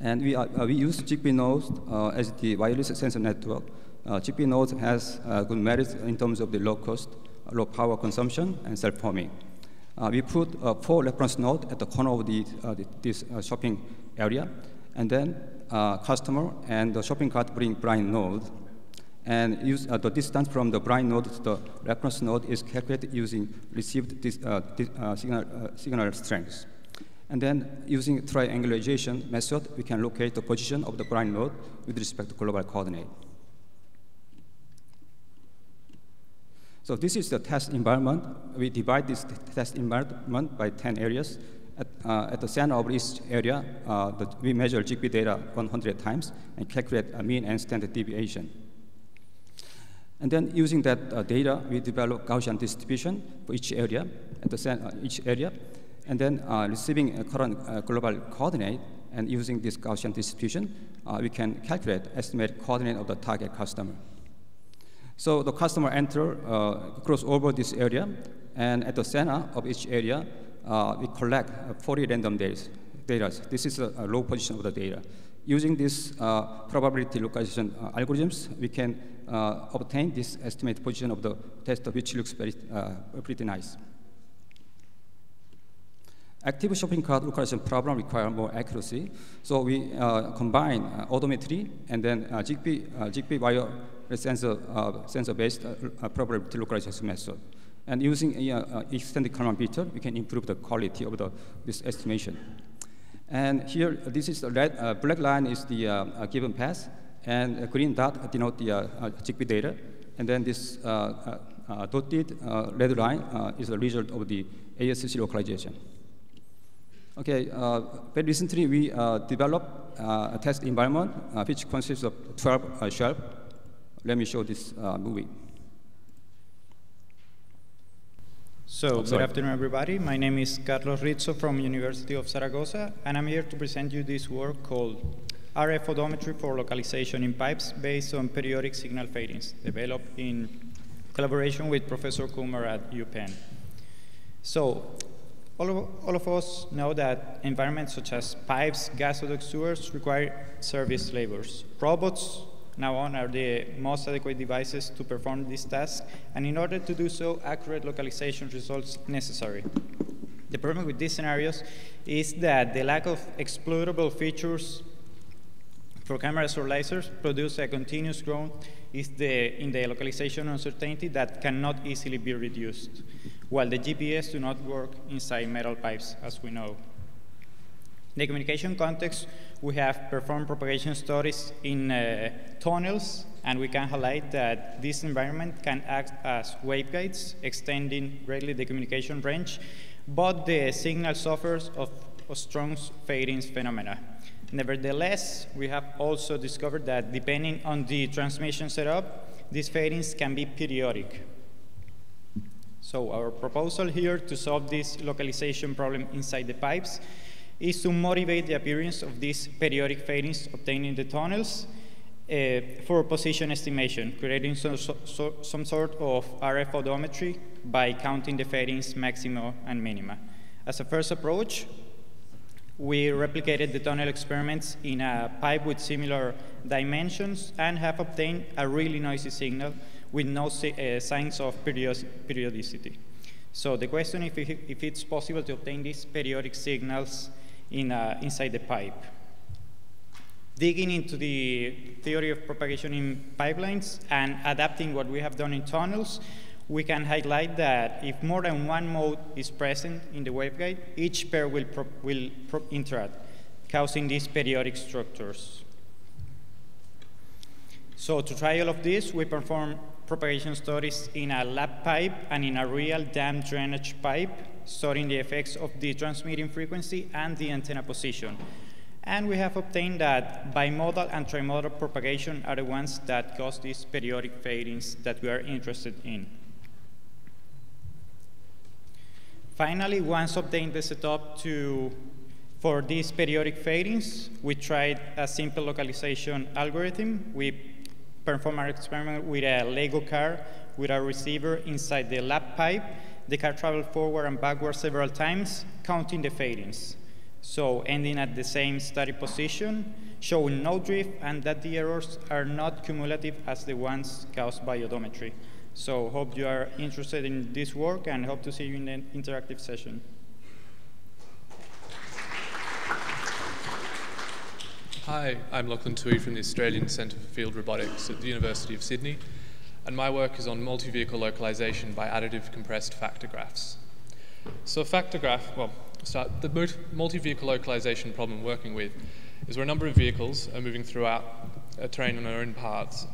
And we use Zigbee nodes as the wireless sensor network. Zigbee nodes has good merits in terms of the low cost, low power consumption, and self-forming. We put 4 reference nodes at the corner of this shopping area, and then customer and the shopping cart bring blind node, and use the distance from the blind node to the reference node is calculated using received signal strength. And then using triangulation method, we can locate the position of the blind node with respect to global coordinate. So this is the test environment. We divide this test environment by 10 areas. At the center of each area, we measure Zigbee data 100 times and calculate a mean and standard deviation. And then using that data, we develop Gaussian distribution for each area, at the center, each area. And then receiving a current global coordinate and using this Gaussian distribution, we can calculate estimated coordinate of the target customer. So the customer cross over this area, and at the center of each area, we collect 40 random data. This is a low position of the data. Using this probability localization algorithms, we can obtain this estimated position of the tester, which looks pretty nice. Active shopping cart localization problem require more accuracy, so we combine odometry and then Zigbee wire sensor-based probability localization method. And using extended Kalman filter, we can improve the quality of this estimation. And here, this is the red, black line is the given path, and a green dot denote the Zigbee data, and then this dotted red line is the result of the ASC localization. Okay, very recently we developed a test environment which consists of 12 shelves. Let me show this movie.
So, good afternoon, everybody. My name is Carlos Rizzo from University of Zaragoza, and I'm here to present you this work called RF odometry for localization in pipes based on periodic signal fadings, developed in collaboration with Professor Kumar at UPenn. So, all of us know that environments such as pipes, gasoduct sewers require service labors. Robots now on are the most adequate devices to perform this task, and in order to do so, accurate localization results necessary. The problem with these scenarios is that the lack of exploitable features for cameras or lasers produce a continuous growth in the localization uncertainty that cannot easily be reduced, while the GPS do not work inside metal pipes, as we know. In the communication context, we have performed propagation studies in tunnels, and we can highlight that this environment can act as waveguides, extending greatly the communication range, but the signal suffers of strong fading phenomena. Nevertheless, we have also discovered that depending on the transmission setup, these fadings can be periodic. So our proposal here to solve this localization problem inside the pipes is to motivate the appearance of these periodic fadings obtained in the tunnels for position estimation, creating some sort of RF odometry by counting the fadings maxima and minima. As a first approach, we replicated the tunnel experiments in a pipe with similar dimensions and have obtained a really noisy signal with no signs of periodicity. So the question is if it's possible to obtain these periodic signals inside the pipe. Digging into the theory of propagation in pipelines and adapting what we have done in tunnels, we can highlight that if more than one mode is present in the waveguide, each pair will interact, causing these periodic structures. So to try all of this, we perform propagation studies in a lab pipe and in a real dam drainage pipe, studying the effects of the transmitting frequency and the antenna position. And we have obtained that bimodal and trimodal propagation are the ones that cause these periodic fadings that we are interested in. Finally, once obtained the setup for these periodic fadings, we tried a simple localization algorithm. We performed our experiment with a Lego car with a receiver inside the lab pipe. The car traveled forward and backward several times, counting the fadings. So ending at the same static position, showing no drift, and that the errors are not cumulative as the ones caused by odometry. So hope you are interested in this work and hope to see you in the interactive session.
Hi, I'm Lachlan Tui from the Australian Centre for Field Robotics at the University of Sydney, and my work is on multi-vehicle localization by additive compressed factor graphs. So a factor graph, well, the multi-vehicle localization problem we're working with is where a number of vehicles are moving throughout a terrain on their own paths.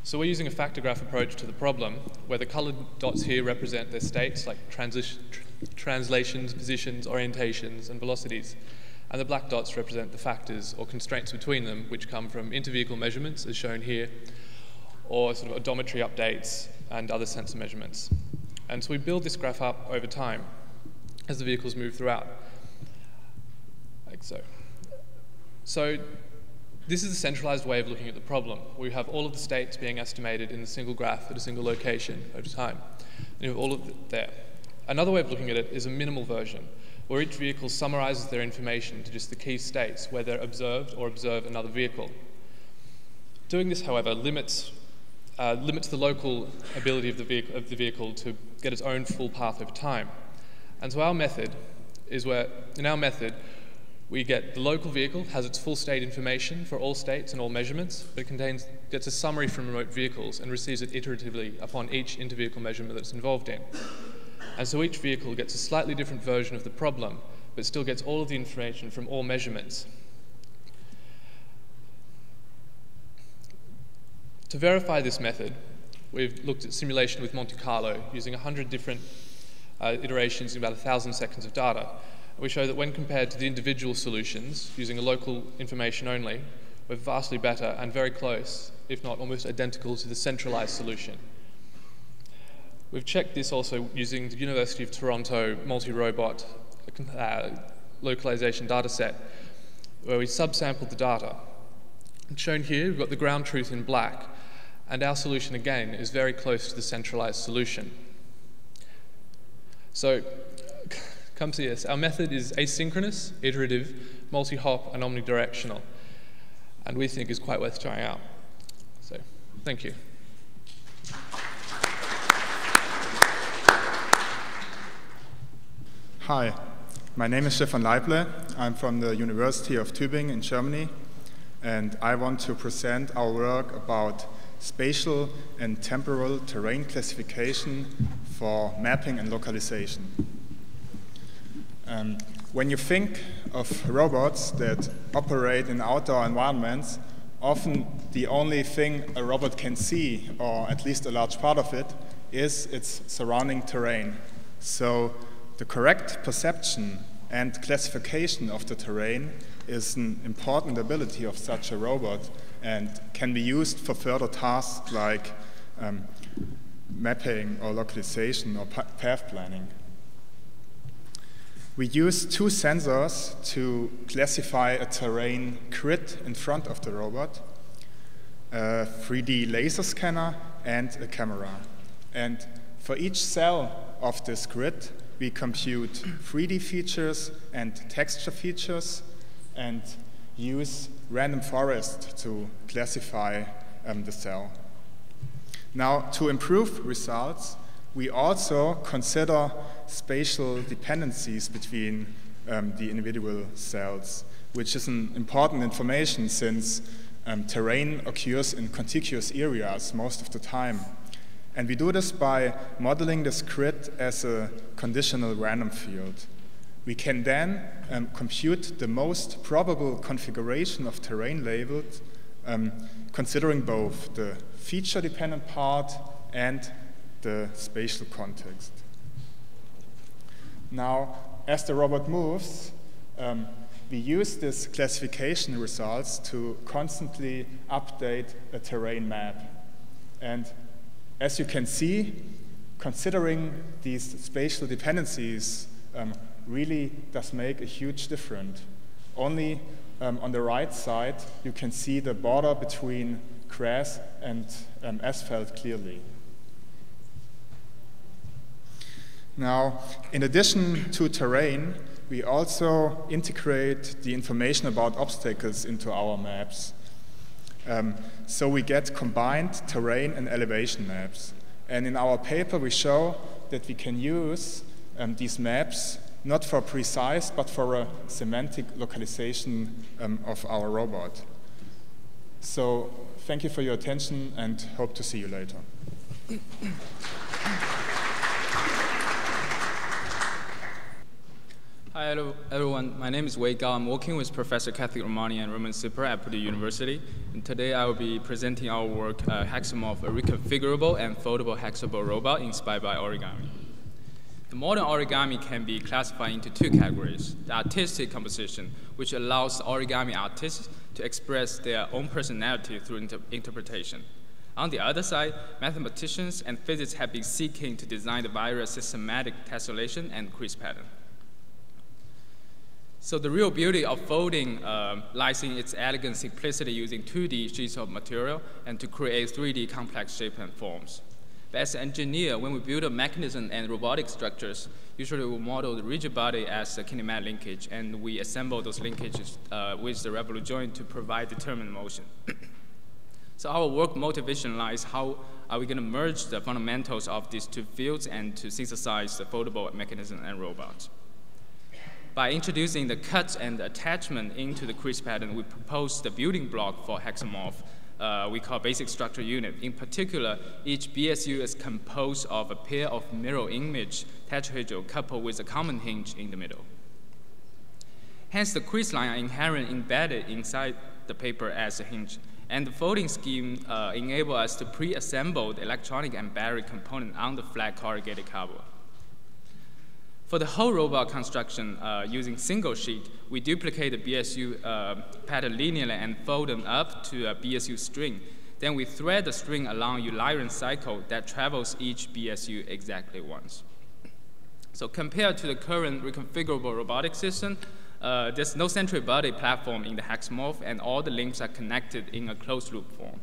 So we're using a factor graph approach to the problem, where the colored dots here represent their states, like translations, positions, orientations, and velocities. And the black dots represent the factors or constraints between them, which come from inter-vehicle measurements, as shown here, or sort of odometry updates and other sensor measurements. And so we build this graph up over time as the vehicles move throughout, like so. So this is a centralized way of looking at the problem. We have all of the states being estimated in the single graph at a single location over time. And you have all of it there. Another way of looking at it is a minimal version, where each vehicle summarizes their information to just the key states where they're observed or observe another vehicle. Doing this, however, limits the local ability of the vehicle to get its own full path over time. And so our method is where, in our method, we get the local vehicle has its full state information for all states and all measurements, but it gets a summary from remote vehicles and receives it iteratively upon each inter-vehicle measurement that it's involved in. And so each vehicle gets a slightly different version of the problem, but still gets all of the information from all measurements. To verify this method, we've looked at simulation with Monte Carlo using 100 different iterations in about 1,000 seconds of data. We show that when compared to the individual solutions using a local information only, we're vastly better and very close, if not almost identical to the centralized solution. We've checked this also using the University of Toronto multi-robot localization data set, where we subsampled the data. And shown here, we've got the ground truth in black, and our solution again is very close to the centralized solution. So, come see this. Our method is asynchronous, iterative, multi-hop, and omnidirectional, and we think is quite worth trying out. So, thank you.
Hi, my name is Stefan Leible. I'm from the University of Tübingen in Germany, and I want to present our work about spatial and temporal terrain classification for mapping and localization. When you think of robots that operate in outdoor environments, often the only thing a robot can see, or at least a large part of it, is its surrounding terrain. So the correct perception and classification of the terrain is an important ability of such a robot and can be used for further tasks like mapping or localization or path planning. We use two sensors to classify a terrain grid in front of the robot, a 3D laser scanner and a camera. And for each cell of this grid, we compute 3D features and texture features and use random forest to classify the cell. Now, to improve results, we also consider spatial dependencies between the individual cells, which is an important information since terrain occurs in contiguous areas most of the time. And we do this by modeling this grid as a conditional random field. We can then compute the most probable configuration of terrain labeled, considering both the feature-dependent part and the spatial context. Now, as the robot moves, we use this classification results to constantly update a terrain map. And as you can see, considering these spatial dependencies really does make a huge difference. Only on the right side, you can see the border between grass and asphalt clearly. Now, in addition to terrain, we also integrate the information about obstacles into our maps. So we get combined terrain and elevation maps. And in our paper, we show that we can use these maps not for precise, but for a semantic localization of our robot. So thank you for your attention and hope to see you later.
Hi, hello, everyone. My name is Wei Gao. I'm working with Professor Kathy Romani and Roman Sipper at Purdue University. And today I will be presenting our work, Hexamorph, a reconfigurable and foldable hexable robot inspired by origami. The modern origami can be classified into two categories. The artistic composition, which allows origami artists to express their own personality through interpretation. On the other side, mathematicians and physicists have been seeking to design the various systematic tessellation and crease pattern. So the real beauty of folding lies in its elegant simplicity using 2D sheets of material and to create 3D complex shapes and forms. But as an engineer, when we build a mechanism and robotic structures, usually we model the rigid body as a kinematic linkage, and we assemble those linkages with the revolute joint to provide determined motion. So our work motivation lies how are we going to merge the fundamentals of these two fields and to synthesize the foldable mechanism and robots. By introducing the cut and attachment into the crease pattern, we propose the building block for Hexamorph we call basic structure unit. In particular, each BSU is composed of a pair of mirror image tetrahedral coupled with a common hinge in the middle. Hence, the crease line are inherently embedded inside the paper as a hinge. And the folding scheme enables us to pre-assemble the electronic and battery component on the flat corrugated cardboard. For the whole robot construction, using single sheet, we duplicate the BSU pattern linearly and fold them up to a BSU string. Then we thread the string along a Eulerian cycle that travels each BSU exactly once. So compared to the current reconfigurable robotic system, there's no central body platform in the Hexamorph, and all the links are connected in a closed loop form.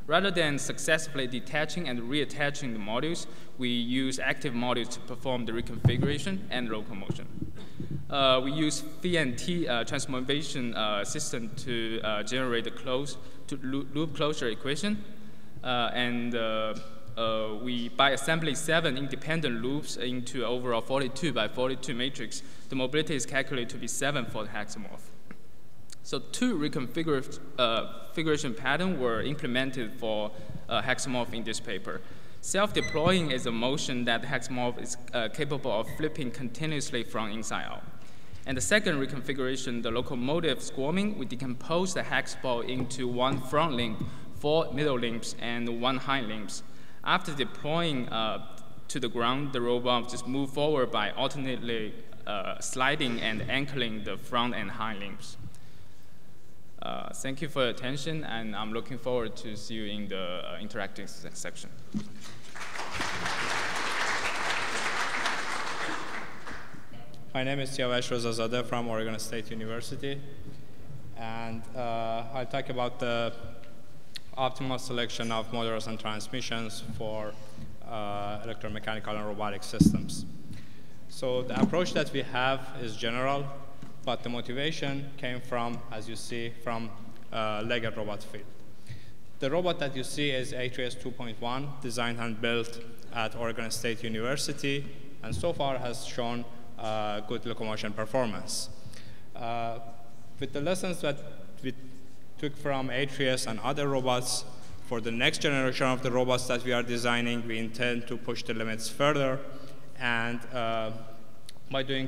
Rather than successfully detaching and reattaching the modules, we use active modules to perform the reconfiguration and locomotion. We use phi-and-t transformation system to generate the loop closure equation. By assembling 7 independent loops into overall 42 by 42 matrix, the mobility is calculated to be 7 for the Hexamorph. So 2 reconfiguration patterns were implemented for Hexamorph in this paper. Self-deploying is a motion that Hexamorph is capable of flipping continuously from inside out. And the second reconfiguration, the locomotive squirming, we decompose the hex ball into 1 front limb, 4 middle limbs, and 1 hind limbs. After deploying to the ground, the robot just moves forward by alternately sliding and anchoring the front and hind limbs. Thank you for your attention, and I'm looking forward to see you in the interactive section.
My name is Siavash Rozazadeh from Oregon State University, and I'll talk about the optimal selection of motors and transmissions for electromechanical and robotic systems. So the approach that we have is general, but the motivation came from, as you see, from legged robot field. The robot that you see is ATRS 2.1, designed and built at Oregon State University, and so far has shown good locomotion performance. With the lessons that we took from ATRS and other robots, for the next generation of the robots that we are designing, we intend to push the limits further, and by doing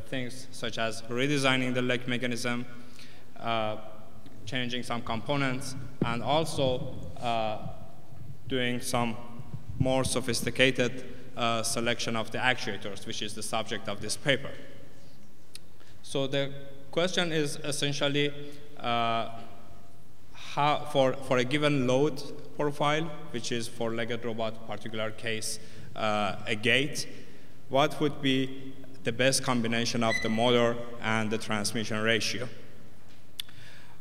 things such as redesigning the leg mechanism, changing some components, and also doing some more sophisticated selection of the actuators, which is the subject of this paper. So the question is essentially for a given load profile, which is for legged robot, particular case, a gate, what would be the best combination of the motor and the transmission ratio?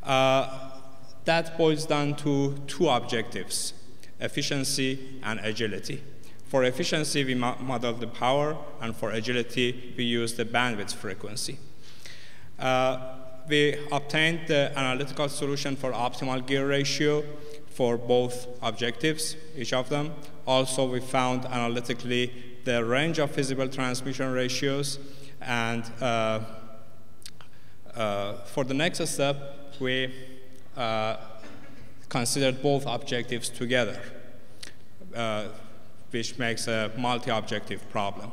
That boils down to two objectives, efficiency and agility. For efficiency, we model the power, and for agility, we use the bandwidth frequency. We obtained the analytical solution for optimal gear ratio for both objectives, each of them. Also, we found analytically the range of feasible transmission ratios, and for the next step, we considered both objectives together, which makes a multi-objective problem.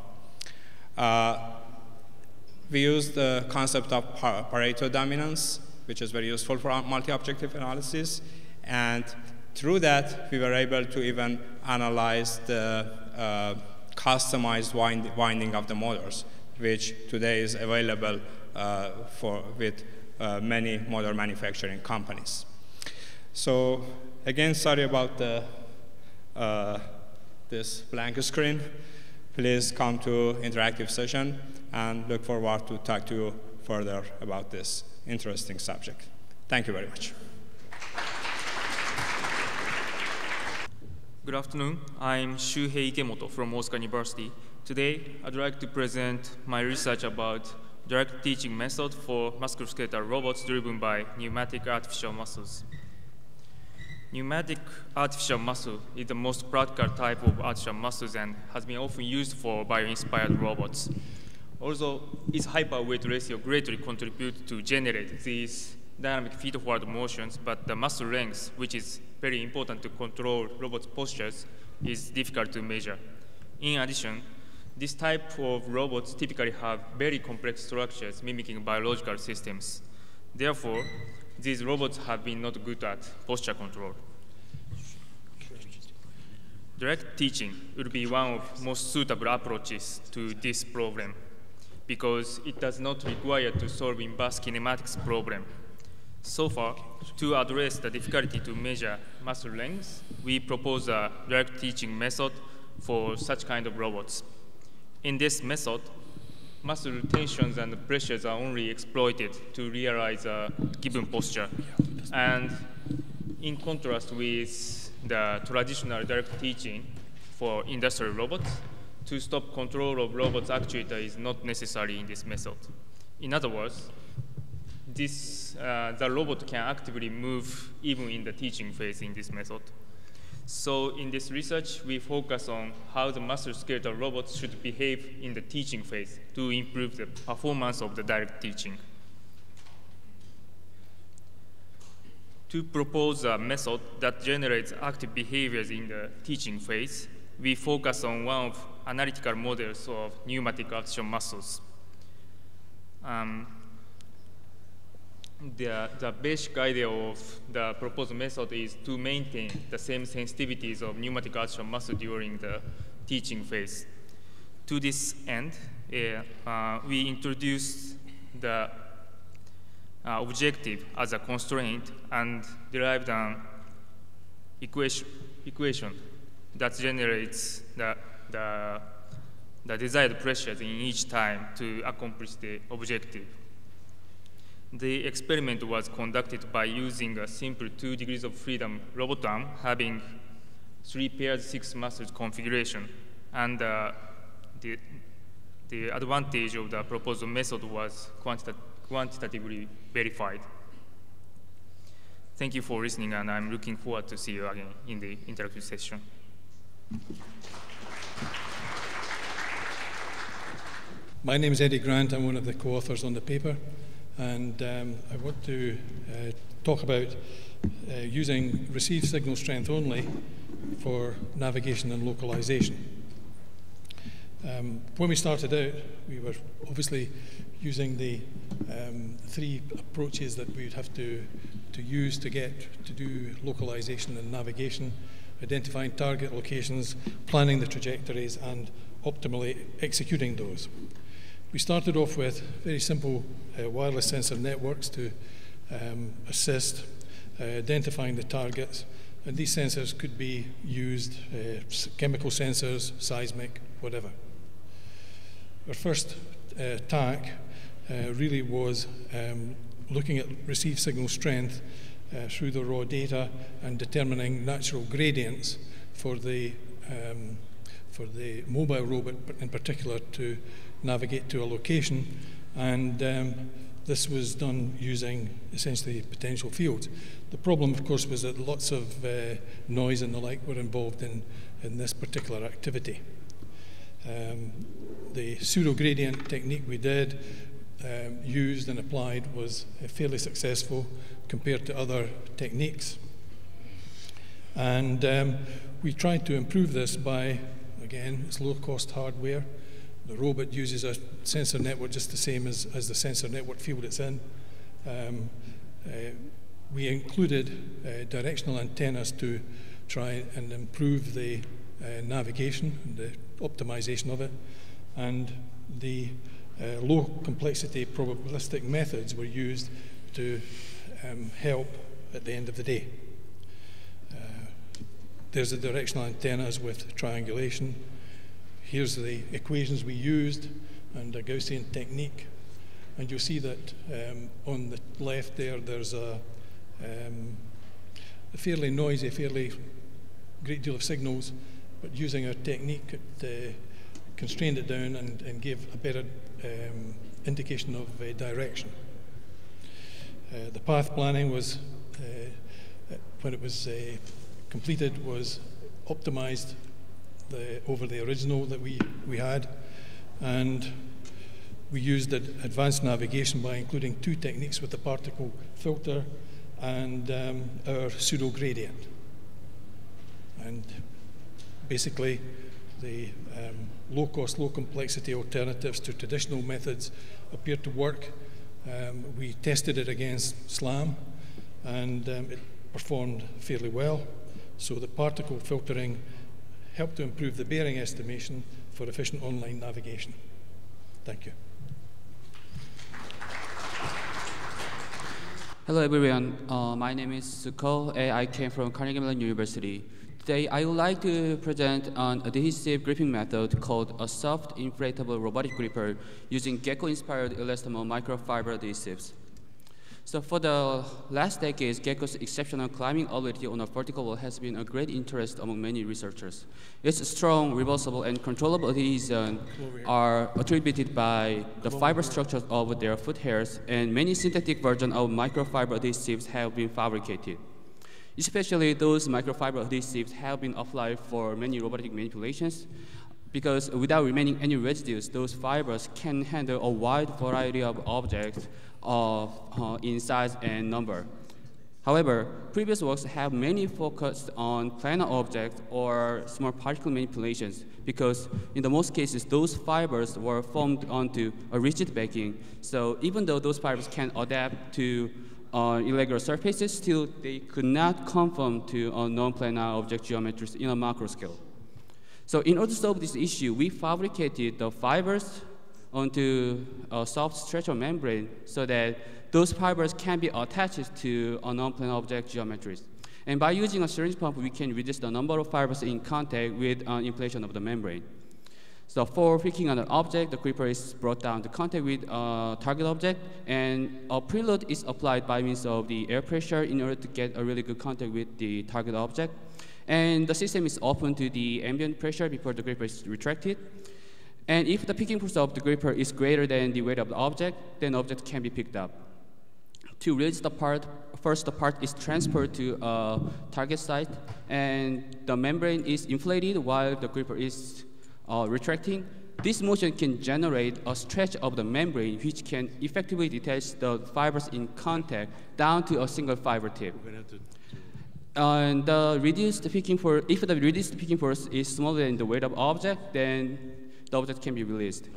We used the concept of Pareto dominance, which is very useful for multi-objective analysis, and through that, we were able to even analyze the customized winding of the motors, which today is available with many motor manufacturing companies. So again, sorry about this blank screen. Please come to interactive session and look forward to talk to you further about this interesting subject. Thank you very much.
Good afternoon. I'm Shuhei Ikemoto from Osaka University. Today, I'd like to present my research about direct teaching method for musculoskeletal robots driven by pneumatic artificial muscles. Pneumatic artificial muscle is the most practical type of artificial muscles and has been often used for bio-inspired robots. Although its hyper-weight ratio greatly contributes to generate these dynamic feed-forward motions, but the muscle length, which is very important to control robots' postures, is difficult to measure. In addition, this type of robots typically have very complex structures mimicking biological systems. Therefore, these robots have been not good at posture control. Direct teaching would be one of the most suitable approaches to this problem because it does not require to solve inverse kinematics problem. So far, to address the difficulty to measure muscle length, we propose a direct teaching method for such kind of robots. In this method, muscle tensions and pressures are only exploited to realize a given posture. And in contrast with the traditional direct teaching for industrial robots, to stop control of robots' actuator is not necessary in this method. In other words, the robot can actively move even in the teaching phase in this method. So in this research, we focus on how the musculoskeletal robots should behave in the teaching phase to improve the performance of the direct teaching. To propose a method that generates active behaviors in the teaching phase, we focus on one of analytical models of pneumatic artificial muscles. The basic idea of the proposed method is to maintain the same sensitivities of pneumatic artificial muscle during the teaching phase. To this end, we introduced the objective as a constraint and derived an equation that generates the the desired pressures in each time to accomplish the objective. The experiment was conducted by using a simple 2 degrees of freedom robot arm having 3 pairs 6 muscles configuration, and the advantage of the proposed method was quantitatively verified. Thank you for listening, and I'm looking forward to see you again in the interactive session.
My name is Eddie Grant. I'm one of the co-authors on the paper, and I want to talk about using received signal strength only for navigation and localization. When we started out, we were obviously using the 3 approaches that we would have to use to do localization and navigation: identifying target locations, planning the trajectories, and optimally executing those. We started off with very simple wireless sensor networks to assist identifying the targets, and these sensors could be used, chemical sensors, seismic, whatever. Our first tack really was looking at received signal strength through the raw data and determining natural gradients for the mobile robot in particular to navigate to a location, and this was done using essentially potential fields. The problem, of course, was that lots of noise and the like were involved in this particular activity. The pseudo-gradient technique we did, used and applied, was fairly successful compared to other techniques. And we tried to improve this by, again, it's low-cost hardware. The robot uses a sensor network just the same as the sensor network field it's in. We included directional antennas to try and improve the navigation and the optimization of it, and the low complexity probabilistic methods were used to help at the end of the day. There's the directional antennas with triangulation. Here's the equations we used and a Gaussian technique. And you'll see that on the left there's a fairly noisy, fairly great deal of signals, but using our technique it constrained it down and gave a better indication of direction. The path planning was, when it was completed, was optimized over the original that we had, and we used advanced navigation by including 2 techniques with the particle filter and our pseudo gradient. And basically the low-cost, low-complexity alternatives to traditional methods appeared to work. We tested it against SLAM, and it performed fairly well. So the particle filtering helped to improve the bearing estimation for efficient online navigation. Thank you.
Hello everyone, my name is Suko and I came from Carnegie Mellon University. Today I would like to present an adhesive gripping method called a soft inflatable robotic gripper using gecko-inspired elastomer microfiber adhesives. So for the last decades, gecko's exceptional climbing ability on a vertical wall has been a great interest among many researchers. Its strong, reversible, and controllable adhesion are attributed by the fiber structures of their foot hairs, and many synthetic versions of microfiber adhesives have been fabricated. Especially those microfiber adhesives have been applied for many robotic manipulations, because without remaining any residues, those fibers can handle a wide variety of objects in size and number. However, previous works have mainly focused on planar objects or small particle manipulations, because in the most cases, those fibers were formed onto a rigid backing. So even though those fibers can adapt to irregular surfaces, still they could not conform to non-planar object geometries in a macro scale. So in order to solve this issue, we fabricated the fibers onto a soft stretcher membrane so that those fibers can be attached to a non-planar object geometries. And by using a syringe pump, we can reduce the number of fibers in contact with inflation of the membrane. So for picking on an object, the gripper is brought down to contact with a target object, and a preload is applied by means of the air pressure in order to get a really good contact with the target object. And the system is open to the ambient pressure before the gripper is retracted. And if the picking force of the gripper is greater than the weight of the object, then the object can be picked up. To release the part, first the part is transferred to a target site, and the membrane is inflated while the gripper is retracting. This motion can generate a stretch of the membrane, which can effectively detach the fibers in contact down to a single fiber tip. And the reduced picking force, if the reduced picking force is smaller than the weight of the object, then the object can be released.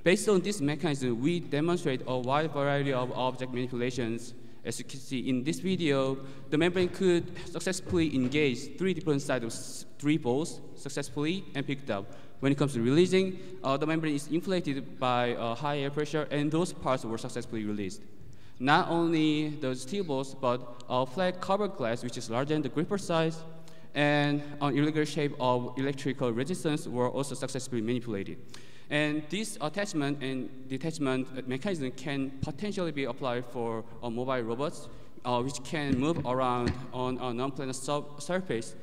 Based on this mechanism, we demonstrate a wide variety of object manipulations. As you can see in this video, the membrane could successfully engage 3 different sides of 3 balls successfully and picked up. When it comes to releasing, the membrane is inflated by high air pressure, and those parts were successfully released. Not only the steel balls, but flat covered glass, which is larger than the gripper size, and an irregular shape of electrical resistance were also successfully manipulated. And this attachment and detachment mechanism can potentially be applied for mobile robots, which can move around on a non-planar surface,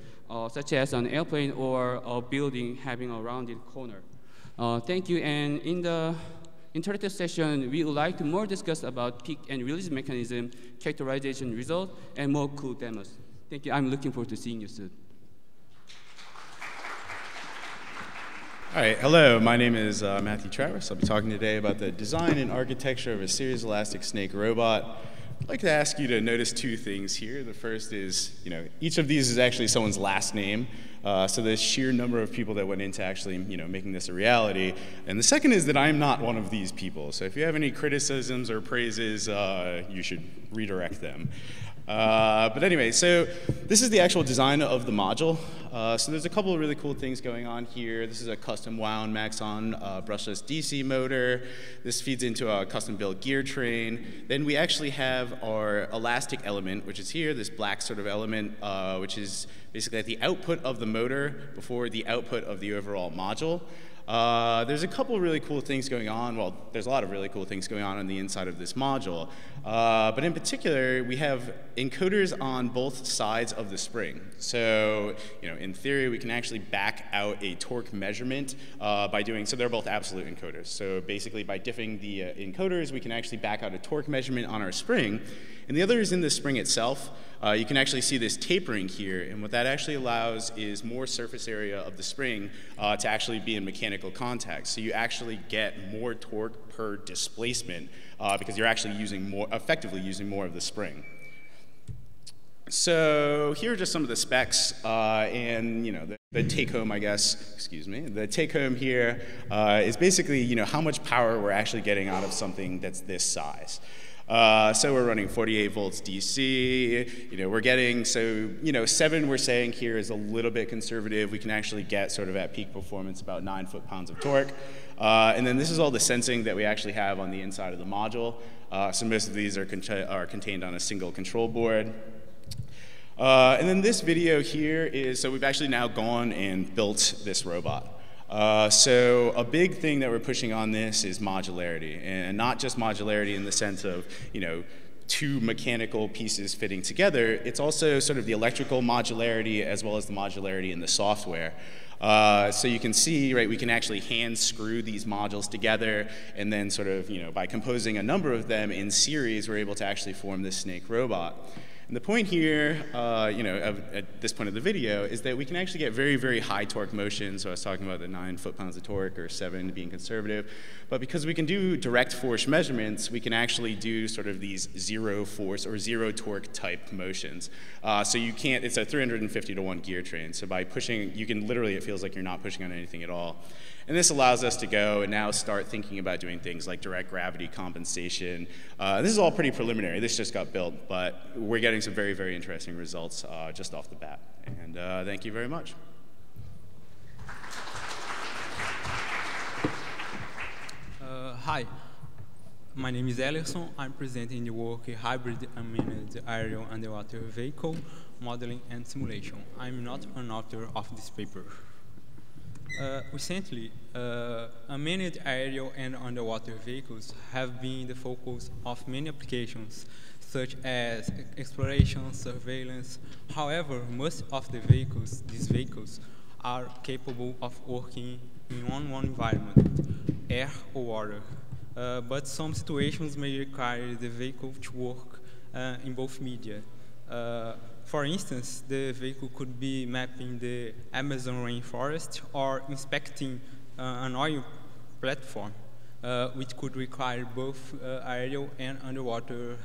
such as an airplane or a building having a rounded corner. Thank you. And in the interactive session, we would like to more discuss about pick and release mechanism, characterization results, and more cool demos. Thank you. I'm looking forward to seeing you soon.
All right, hello, my name is Matthew Travis. I'll be talking today about the design and architecture of a series elastic snake robot. I'd like to ask you to notice 2 things here. The first is, each of these is actually someone's last name. So the sheer number of people that went into actually, making this a reality. And the second is that I'm not one of these people. So if you have any criticisms or praises, you should redirect them. But anyway, so this is the actual design of the module. So there's a couple of really cool things going on here. This is a custom wound Maxon brushless DC motor. This feeds into a custom built gear train. Then we actually have our elastic element, which is here, this black sort of element, which is basically at the output of the motor before the output of the overall module. There's a couple really cool things going on. Well, there's a lot of really cool things going on the inside of this module. But in particular, we have encoders on both sides of the spring. So, in theory, we can actually back out a torque measurement by doing, so they're both absolute encoders. So basically, by diffing the encoders, we can actually back out a torque measurement on our spring. And the other is in the spring itself. You can actually see this tapering here, and what that actually allows is more surface area of the spring to actually be in mechanical contact. So you actually get more torque per displacement because you're actually effectively using more of the spring. So here are just some of the specs, and the take-home, I guess, the take-home here is basically how much power we're actually getting out of something that's this size. So we're running 48 volts DC, we're getting, 7 we're saying here is a little bit conservative. We can actually get sort of at peak performance about 9 foot-pounds of torque. And then this is all the sensing that we actually have on the inside of the module. So most of these are contained on a single control board. And then this video here is, so we've actually now gone and built this robot. So a big thing that we're pushing on this is modularity, and not just modularity in the sense of, 2 mechanical pieces fitting together. It's also sort of the electrical modularity as well as the modularity in the software. So you can see, right, we can actually hand screw these modules together, and then sort of, by composing a number of them in series, we're able to actually form this snake robot. And the point here, at this point of the video, is that we can actually get very, very high torque motion. So I was talking about the 9 foot-pounds of torque, or 7 being conservative. But because we can do direct force measurements, we can actually do sort of these 0 force or 0 torque type motions. So you can't, it's a 350-to-1 gear train. So by pushing, you can literally, it feels like you're not pushing on anything at all. And this allows us to go and now start thinking about doing things like direct gravity compensation. This is all pretty preliminary. This just got built, but we're getting some very, very interesting results just off the bat. And thank you very much.
Hi, my name is Ellison. I'm presenting the work Hybrid Unmanned Aerial Underwater Vehicle Modeling and Simulation. I'm not an author of this paper. Recently, unmanned aerial and underwater vehicles have been the focus of many applications, such as exploration, surveillance. However, most of these vehicles, are capable of working in one environment, air or water. But some situations may require the vehicle to work in both media. For instance, the vehicle could be mapping the Amazon rainforest or inspecting an oil platform, which could require both aerial and underwater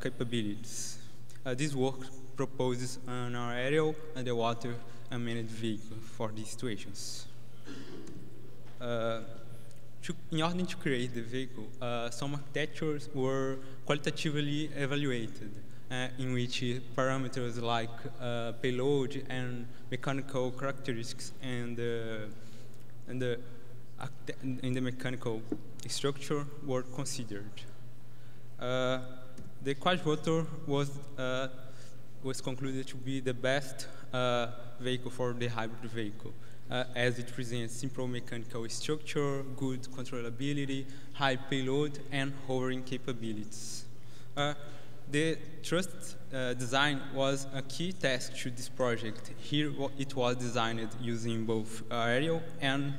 capabilities. This work proposes an aerial underwater unmanned vehicle for these situations. In order to create the vehicle, some architectures were qualitatively evaluated, in which parameters like payload and mechanical characteristics and the mechanical structure were considered. The quadrotor was concluded to be the best vehicle for the hybrid vehicle, as it presents simple mechanical structure, good controllability, high payload, and hovering capabilities. The thrust design was a key task to this project. Here it was designed using both aerial and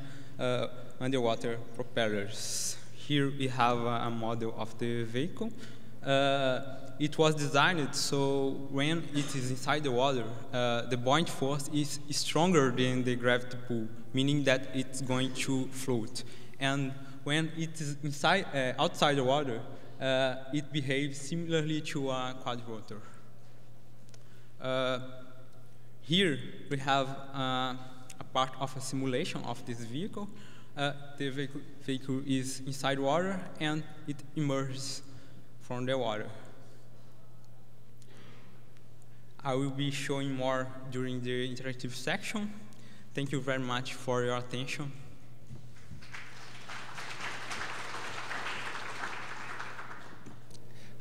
underwater propellers. Here we have a model of the vehicle. It was designed so when it is inside the water, the buoyant force is stronger than the gravity pull, meaning that it's going to float. And when it is outside the water, it behaves similarly to a quadrotor. Here we have a part of a simulation of this vehicle. The vehicle is inside water and it emerges from the water. I will be showing more during the interactive section. Thank you very much for your attention.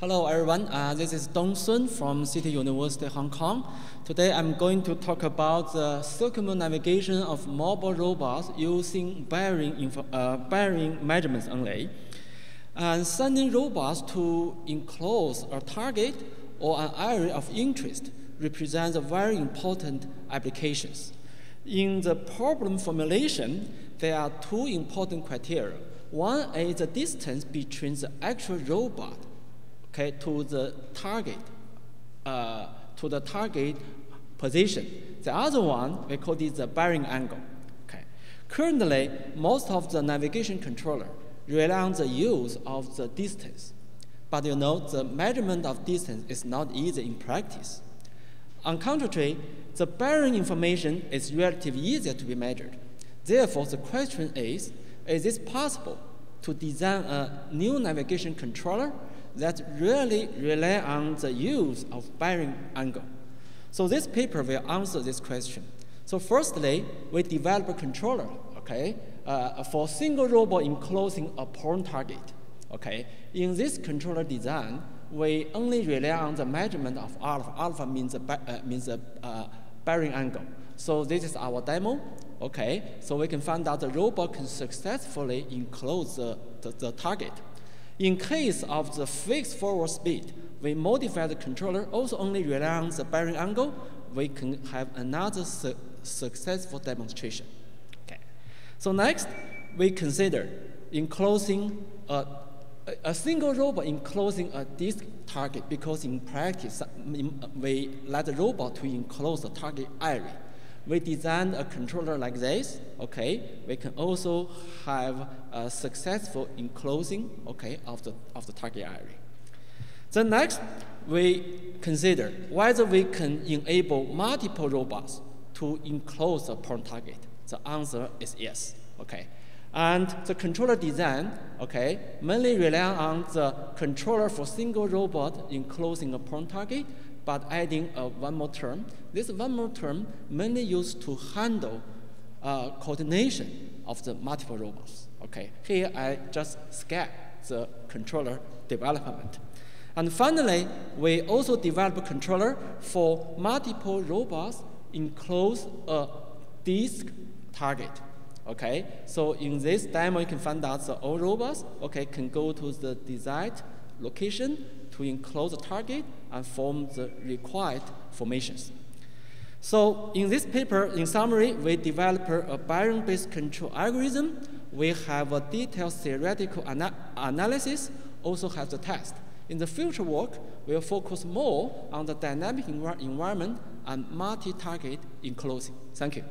Hello, everyone. This is Dong Sun from City University, Hong Kong. Today, I'm going to talk about the circumnavigation of mobile robots using bearing measurements only. And sending robots to enclose a target or an area of interest represents very important applications. In the problem formulation, there are two important criteria. One is the distance between the actual robot to the target position. The other one, we call it the bearing angle. Currently, most of the navigation controller rely on the use of the distance. But you know, the measurement of distance is not easy in practice. On contrary, the bearing information is relatively easier to be measured. Therefore, the question is it possible to design a new navigation controller that really rely on the use of bearing angle? So this paper will answer this question. So firstly, we develop a controller, for single robot enclosing a point target. In this controller design, we only rely on the measurement of alpha. Alpha means bearing angle. So this is our demo. So we can find out the robot can successfully enclose the target. In case of the fixed forward speed, we modify the controller, also only rely on the bearing angle. We can have another successful demonstration. So next, we consider enclosing a single robot enclosing a disk target, because in practice, we let the robot to enclose the target area. We designed a controller like this. We can also have a successful enclosing, of the target area. Then next, we consider whether we can enable multiple robots to enclose a point target. The answer is yes. And the controller design, mainly rely on the controller for single robot enclosing a point target, but adding one more term. This one more term mainly used to handle coordination of the multiple robots. Here I just sketch the controller development. And finally, we also develop a controller for multiple robots enclose a disk target. Okay, so in this demo, you can find out that all robots, okay, can go to the desired location to enclose the target and form the required formations. So in this paper, in summary, we developed a bearing-based control algorithm. We have a detailed theoretical analysis, also have the test. In the future work, we'll focus more on the dynamic environment and multi-target enclosing. Thank you.